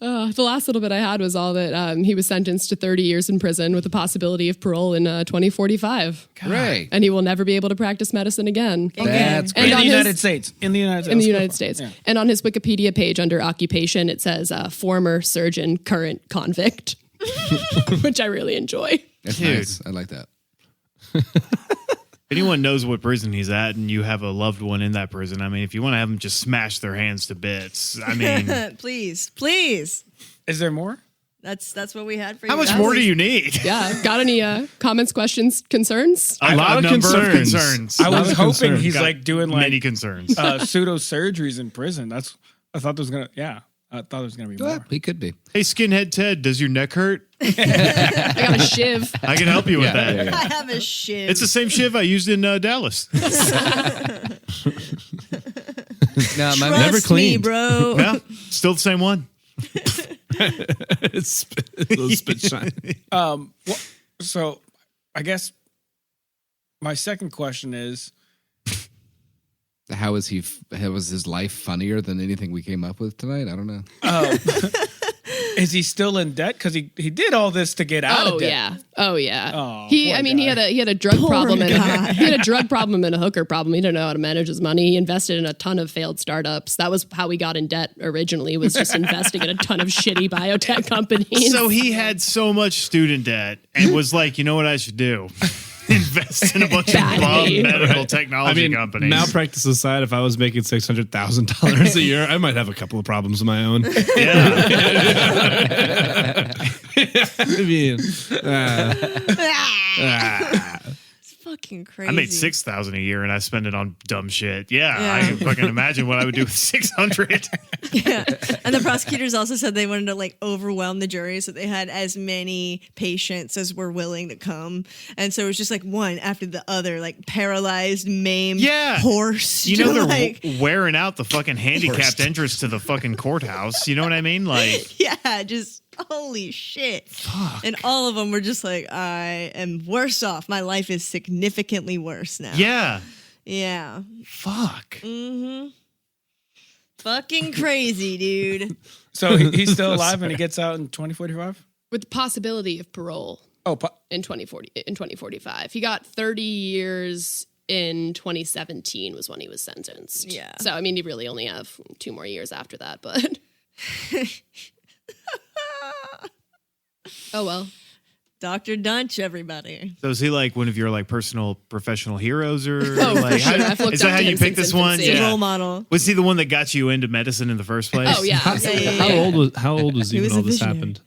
The last little bit I had was all that he was sentenced to 30 years in prison with the possibility of parole in 2045. Hooray. And he will never be able to practice medicine again. That's And In great. on the his- United States. In the United States. In the United States. Yeah. And on his Wikipedia page under occupation, it says former surgeon, current convict, which I really enjoy. That's Dude. nice. I like that. If anyone knows what prison he's at and you have a loved one in that prison, I mean, if you want to have them just smash their hands to bits, I mean, Please. Is there more? That's what we had for you. how much guys. more do you need? Yeah. Got any comments, questions, concerns? A lot of number concerns. concerns. I Lot was of hoping concern. he's Got like doing many like concerns. pseudo surgeries in prison. I thought there was gonna. Yeah, I thought there was gonna be Well, more. he could be. Hey, Skinhead Ted, does your neck hurt? I got a shiv. I can help you with that. I have a shiv. It's the same shiv I used in Dallas. No, my Trust never me, cleaned. bro. Yeah, still the same one. It's those spit shine. So, I guess my second question is: how was his life funnier than anything we came up with tonight? I don't know. is he still in debt? Because he did all this to get out of debt. Oh yeah. Oh, he poor he guy. had a drug problem and guy. he had a drug problem and a hooker problem. He didn't know how to manage his money. He invested in a ton of failed startups. That was how he got in debt originally, was just investing in a ton of shitty biotech companies. So he had so much student debt and was like, you know what I should do? Invest in a bunch of bum Badly. medical I technology mean, companies. malpractice aside, if I was making $600,000 a year, I might have a couple of problems of my own. yeah. I mean, It's fucking crazy. I made $6,000 a year and I spend it on dumb shit. Yeah, Yeah. I can fucking imagine what I would do with 600. Yeah. And the prosecutors also said they wanted to like overwhelm the jury so they had as many patients as were willing to come. And so it was just like one after the other, like paralyzed, maimed, Yeah. horse. You know they're like, wearing out the fucking handicapped entrance to the fucking courthouse. You know what I mean? Like, yeah, just holy shit. And all of them were just like, I am worse off. My life is significantly worse now. yeah, Yeah. fuck. Fucking crazy, dude. So he's still alive and he gets out in 2045. with the possibility of parole Oh, in 2045. He got 30 years in 2017 was when he was sentenced. Yeah. So I mean, he really only have 2 more years after that, but oh well. Dr. Duntsch, everybody. So is he like one of your like personal professional heroes or Oh, like for sure. I've looked is that up how to you him picked since this one? infancy. Role model. Was he the one that got you into medicine in the first place? Oh yeah. absolutely. how old was he He when was a all this visionary. happened?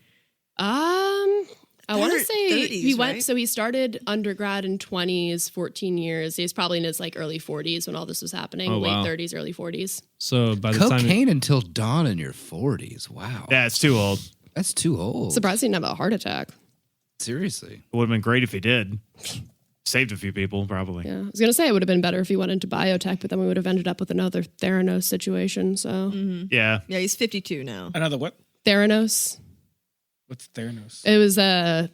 I want to say 30s, he went. right? So he started undergrad in 20s, 14 years. He was probably in his like early 40s when all this was happening. Oh, late wow. 30s, early 40s. So by the time Cocaine until dawn in your 40s. Wow. Yeah, it's too old. That's too old. Surprised he didn't have a heart attack. Seriously. It would have been great if he did. Saved a few people, probably. Yeah, I was gonna say it would have been better if he went into biotech, but then we would have ended up with another Theranos situation. So Yeah. Yeah, he's 52 now. another what? Theranos, What's Theranos? it was a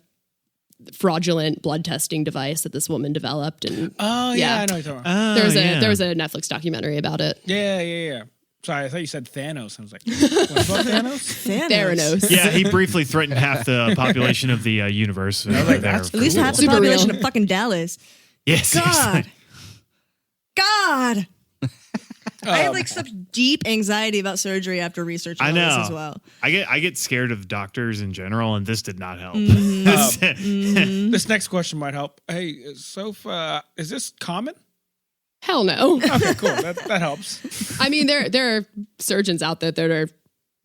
fraudulent blood testing device that this woman developed, and Oh Yeah. yeah, I know what you're talking about. there was a Netflix documentary about it. Yeah. Sorry, I thought you said Thanos. I was like, what about Thanos? Theranos. Yeah, he briefly threatened half the population of the universe. like, that's At least half the Super population real. of fucking Dallas. Yes. God. God. I have like such deep anxiety about surgery after researching I all know. this as well. I get scared of doctors in general, and this did not help. This next question might help. Hey, Sofa, is this common? Hell no. Okay, cool. That helps. I mean, there are surgeons out there that are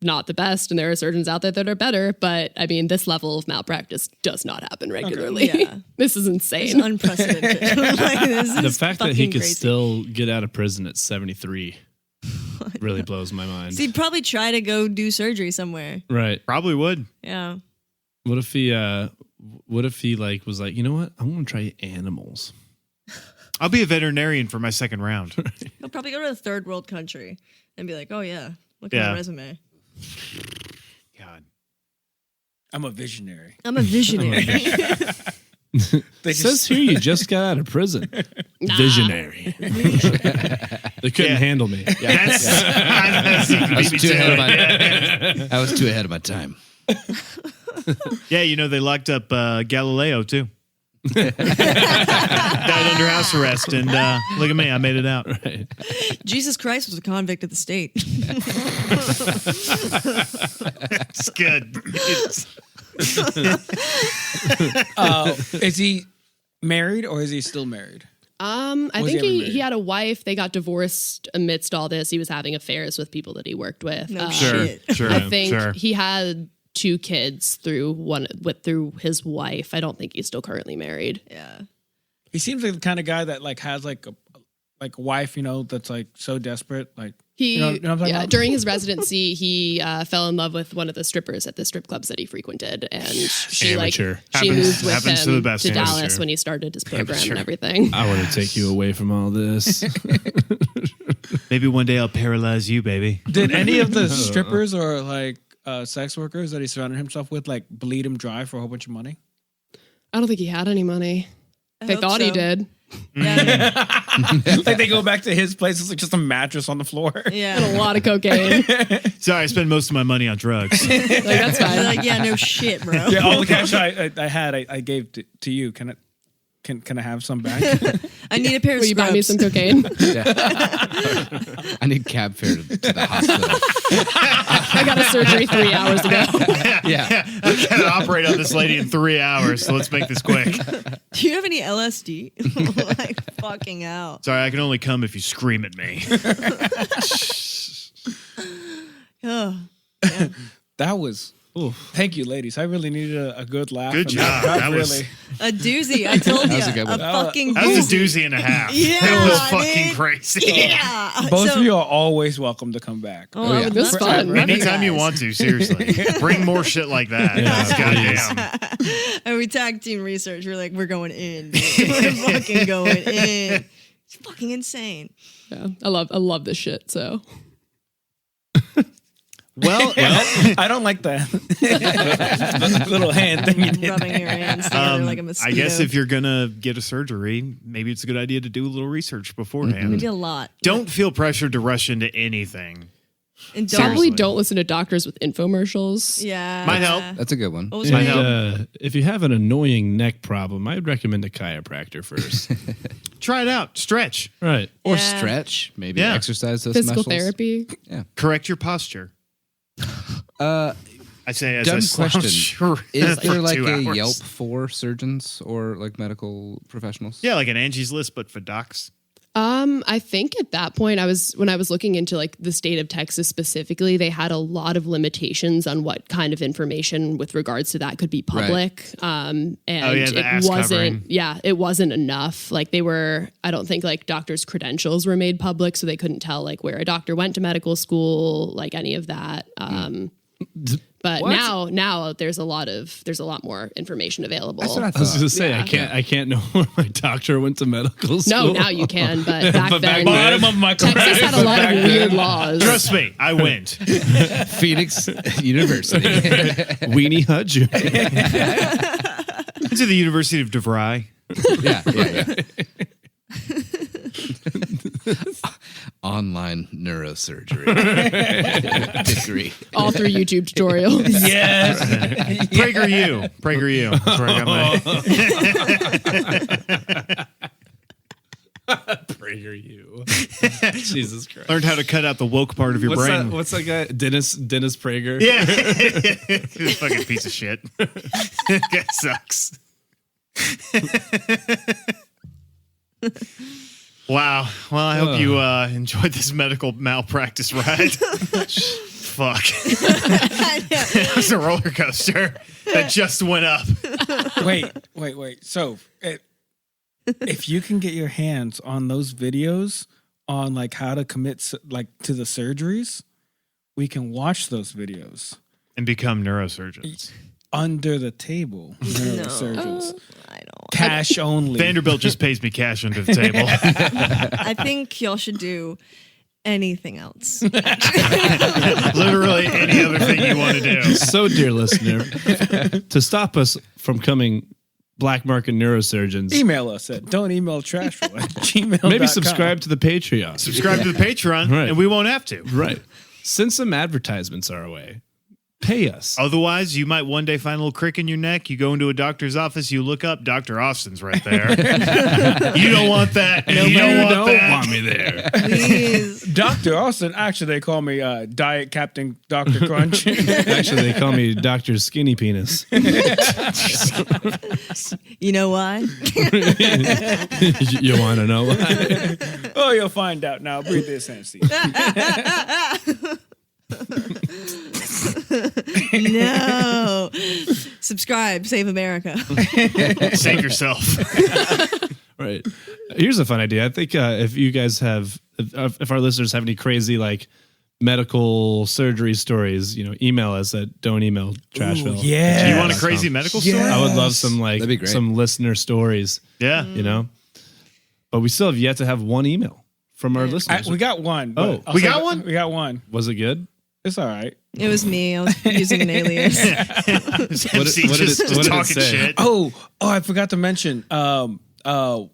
not the best, and there are surgeons out there that are better. But I mean, this level of malpractice does not happen regularly. Yeah. This is It's insane. unprecedented. Like, this the is fact that he fucking could crazy. still get out of prison at 73 really blows my mind. So he'd probably try to go do surgery somewhere. Right. Probably would. Yeah. What if he like was like, you know what? I'm gonna try animals. I'll be a veterinarian for my second round. He'll probably go to a third world country and be like, oh yeah, Look at Yeah. my resume. God. I'm a visionary. I'm a visionary. They It says here you just got out of prison. Visionary. They couldn't handle me. That's, I was too ahead of my time. yeah, you know, they locked up Galileo, too. Died under house arrest, and look at me, I made it out. Right. Jesus Christ was a convict of the state. It's good. Is he married or is he still married? I Was think he ever he married? had a wife. They got divorced amidst all this. He was having affairs with people that he worked with. No Sure, shit. sure, I think sure. he had 2 kids through his wife. I don't think he's still currently married. Yeah. He seems like the kind of guy that like has like a wife, you know, that's like so desperate. Like you know what I'm talking about? During his residency, he fell in love with one of the strippers at the strip clubs that he frequented, and she Amateur. moved with Happens to him the best to of us. Dallas Sure. when he started his program Amateur. and everything. I want to take you away from all this. Maybe one day I'll paralyze you, baby. Did any of the strippers or like sex workers that he surrounded himself with like bleed him dry for a whole bunch of money? I don't think he had any money. They hope thought he so. did. Yeah. Like they go back to his place, it's like just a mattress on the floor. Yeah. And a lot of cocaine. Sorry, I spend most of my money on drugs. Like, that's They're fine. like, yeah, no shit, bro. Yeah, all the cash I had, I gave to you. Can I have some back? I need a pair of Will you buy me scrubs. some cocaine? I need cab fare to the hospital. I got a surgery 3 hours ago. Yeah. I gotta operate on this lady in 3 hours, so let's make this quick. Do you have any LSD? Like, fucking out. Sorry, I can only come if you scream at me. Oh, That was. Thank you, ladies. I really needed a good laugh. Good and job. That was- a doozy. I told you. was a good one. Fucking That was a doozy. doozy and a half. Yeah, It was fucking dude. crazy. Yeah. Both So- of you are always welcome to come back. Oh, I yeah. would This love was to. fun. Love you Anytime you guys. want to, seriously. Bring more shit like that. Goddamn. And we tag team research. We're like, we're going in. Dude. We're fucking going in. It's fucking insane. Yeah, I love this shit. So Well, I don't like that little hand thing you did. Rubbing your hands together like a mosquito. I guess if you're gonna get a surgery, maybe it's a good idea to do a little research beforehand. we did a lot. Don't feel pressured to rush into anything. And probably Seriously. don't listen to doctors with infomercials. Yeah. Might help. That's a good one. What was my Might name? help. If you have an annoying neck problem, I'd recommend a chiropractor first. Try it out. Stretch. Right. Or Yeah. stretch, maybe Yeah. exercise those Physical muscles. therapy. Correct your posture. I say as I Dumb slouch question. Is for there like 2 a hours. Yelp for surgeons or like medical professionals? Yeah, like an Angie's List, but for docs. I think at that point when I was looking into like the state of Texas specifically, they had a lot of limitations on what kind of information with regards to that could be public. And the it ass wasn't, covering. it wasn't enough. Like I don't think like doctors' credentials were made public, so they couldn't tell like where a doctor went to medical school, like any of that. But now there's a lot more information available. That's what I I was thought. going to say I can't know where my doctor went to medical school. No, now you can, but back But back then, then- Bottom of my Texas had a lot of weird laws. Trust me, I went. Phoenix University. Weenie Hut Jr. Went to the University of DeVry. yeah. Online neurosurgery degree. All through YouTube tutorials. Yes. PragerU. That's where I got my. Prager you. Jesus Christ. Learned how to cut out the woke part of your brain. What's that guy? Dennis Prager? Yeah. This fucking piece of shit. Guy sucks. Wow. Well, I hope you enjoyed this medical malpractice ride. Fuck. It was a roller coaster that just went up. Wait. So, if you can get your hands on those videos on like how to commit like to the surgeries, we can watch those videos And become neurosurgeons. under the table. Neurosurgeons. I don't. Cash only. Vanderbilt just pays me cash under the table. I think y'all should do anything else. Literally any other thing you want to do. So, dear listener, to stop us from coming black market neurosurgeons, Email us at don'temailtrashful@gmail.com. maybe subscribe to the Patreon. Subscribe to the Patreon, Right. and we won't have to. Right. Send some advertisements our way. Pay us. Otherwise, you might one day find a little crick in your neck. You go into a doctor's office, you look up, Dr. Austin's right there. You don't want that. And you don't want me there. Please. Dr. Austin, actually, they call me Diet Captain Dr. Crunch. Actually, they call me Dr. Skinny Penis. You know why? You want to know why? Oh, you'll find out now. Breathe this in, Steve. No. Subscribe. Save America. Save yourself. Right. Here's a fun idea. I think if you guys have, if our listeners have any crazy like medical surgery stories, email us at don'temailtrashville. yeah. Do you want a crazy medical story? I would love some That'd be great. some listener stories. Yeah. But we still have yet to have one email from our listeners. We got one. Oh. I'll We say got that- one? We got one. Was it good? It's all right. It was me. I was using an alias. MC what did just it talking say? shit. Oh, I forgot to mention. So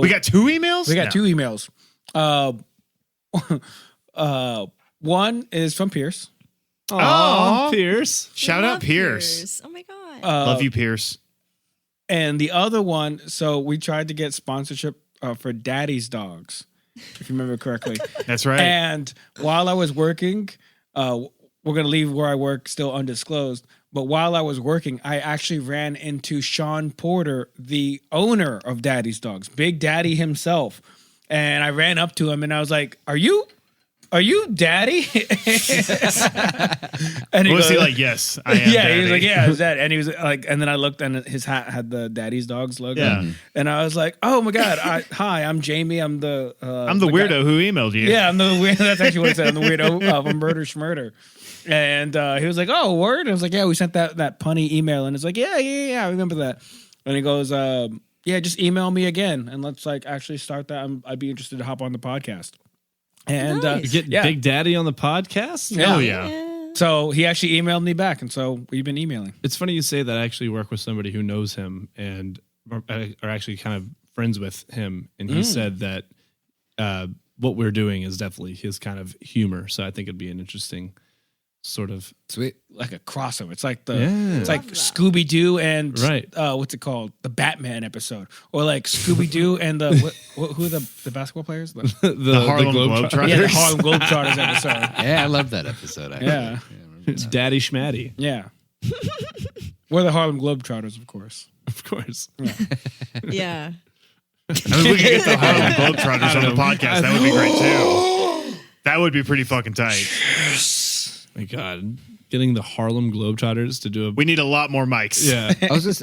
We got two emails? We got No. two emails. One is from Pierce. Aw. Pierce. Shout Love out Pierce. Oh my god. Love you, Pierce. And the other one, so we tried to get sponsorship for Daddy's Dogs, if you remember correctly. That's right. And while I was working, we're going to leave where I work still undisclosed. But while I was working, I actually ran into Sean Porter, the owner of Daddy's Dogs, Big Daddy himself. And I ran up to him and I was like, Are you Daddy? And Was he like, yes, I am yeah, Daddy. he was like, yeah, it's that. And he was like, and then I looked and his hat had the Daddy's Dogs logo. Yeah. And I was like, oh my God. Hi, I'm Jamie. I'm the weirdo who emailed you. Yeah, I'm the weirdo. That's actually what it said. I'm the weirdo of a murder schmurder. And he was like, oh, word? I was like, yeah, we sent that punny email. And it's like, yeah, I remember that. And he goes, yeah, just email me again. And let's like actually start that. I'd be interested to hop on the podcast. And Nice. You get Big Daddy on the podcast? Yeah. Oh, yeah. So he actually emailed me back. And so we've been emailing. It's funny you say that. I actually work with somebody who knows him and are actually kind of friends with him. And he said that what we're doing is definitely his kind of humor. So I think it'd be an interesting sort of Sweet. Like a crossover. It's like Yeah. it's like Love that. Scooby Doo and Right. What's it called? The Batman episode, or like Scooby Doo and the who are the basketball players? the Harlem Globetrotters. Yeah, the Harlem Globetrotters episode. Yeah, I love that episode. Actually. Yeah. It's Daddy Schmatty, Yeah, we're the Harlem Globetrotters, of course. of course. Yeah. I mean, we could get the Harlem Globetrotters on the podcast. That would be great, too. That would be pretty fucking tight. My God, getting the Harlem Globetrotters to do a We need a lot more mics. yeah.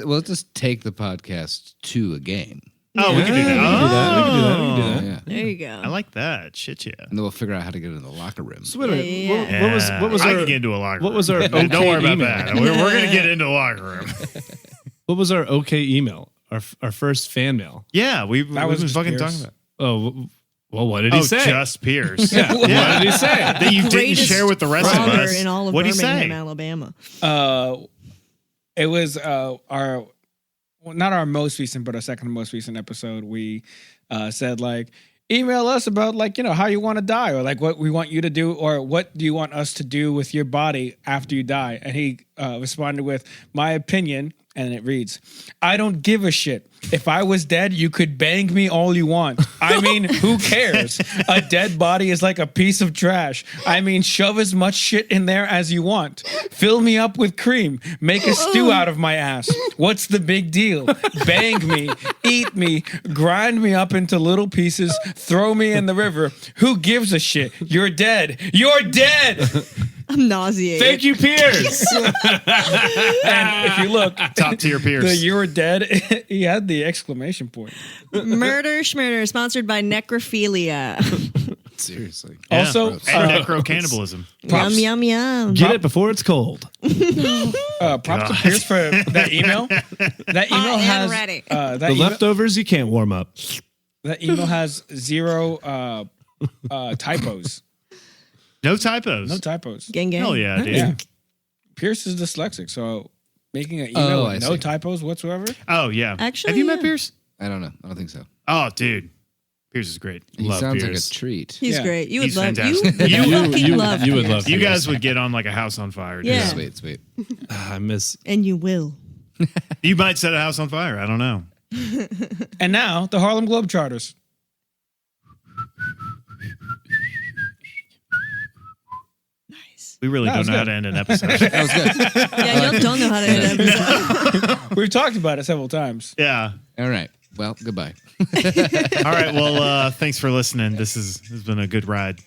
We'll just take the podcast to a game. Oh, we can do that. We can do that. We can do that. We can do that. Yeah. There you go. I like that. Shit, yeah. And then we'll figure out how to get in the locker room. So wait a minute. Yeah. What was I our can get into a locker what room. was our Don't okay worry about email? that. We're going to get into the locker room. what was our okay email? Our first fan mail. Yeah, we That was was fucking Pierce. talking about. Oh, well, what did he say? Just Pierce. Yeah. What did he say? That you didn't Greatest share with the rest of father us. in all of What'd he Birmingham, say? Alabama. It was not our most recent, but our second most recent episode. We said like, email us about like, how you want to die, or like what we want you to do, or what do you want us to do with your body after you die. And he responded with my opinion. And it reads, I don't give a shit. If I was dead, you could bang me all you want. I mean, who cares? A dead body is like a piece of trash. I mean, shove as much shit in there as you want. Fill me up with cream. Make a stew out of my ass. What's the big deal? Bang me, eat me, grind me up into little pieces, throw me in the river. Who gives a shit? You're dead. You're dead. I'm nauseated. Thank you, Pierce. And if you look, Top tier the Pierce. "you're dead," he had the exclamation point. Murder Schmurder, sponsored by Necrophilia. Seriously. Yeah. Also, and necro cannibalism. Yum, yum, yum. Get it before it's cold. props to Pierce for that email. That email I am has ready. that The email, leftovers you can't warm up. that email has zero typos. No typos. No typos. Gang gang. Hell yeah, dude. Yeah. Pierce is dyslexic, so making an email I with no see. typos whatsoever. Oh yeah. Actually, have you met yeah. Pierce? I don't know. I don't think so. Oh, dude, Pierce is great. He Love sounds Pierce. like a treat. He's Yeah. great. You would He's love fantastic. you. You love would Pierce. love You Pierce. guys would get on like a house on fire. Dude. Yeah. Sweet. I miss. And you will. You might set a house on fire. I don't know. And now the Harlem Globetrotters. Nice. We really That don't was know how good. to end an episode. That was good. Yeah, y'all don't know how to end an episode. We've talked about it several times. Yeah. All right. Well, goodbye. All right. Well, thanks for listening. This has been a good ride.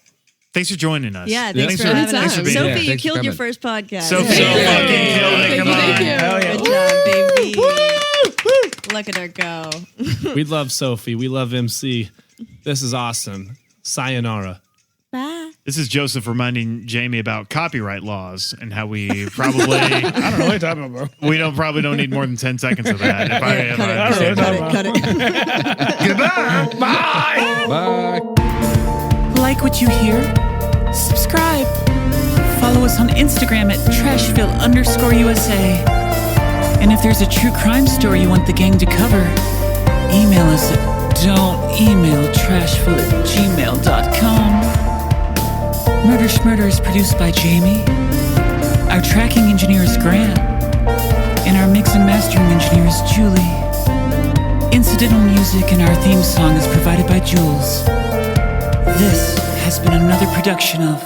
Thanks for joining us. Yeah, thanks for for- having thanks us. for being Sophie, here. you Thanks for killed your coming. first podcast. Sophie fucking killed it. Come on. Thank you. Hell yeah. Good job, baby. Look at her go. We love Sophie. We love MC. This is awesome. Sayonara. Bye. This is Joseph reminding Jamie about copyright laws and how we probably I don't know what you're talking about, bro. probably don't need more than 10 seconds of that. If I Cut it, understand cut it, cut it. Goodbye. Bye. Bye. Like what you hear? Subscribe. Follow us on Instagram at Trashville_USA. And if there's a true crime story you want the gang to cover, email us at don'temailtrashville@gmail.com. Murder Schmurder is produced by Jamie. Our tracking engineer is Grant. And our mix and mastering engineer is Julie. Incidental music in our theme song is provided by Jules. This has been another production of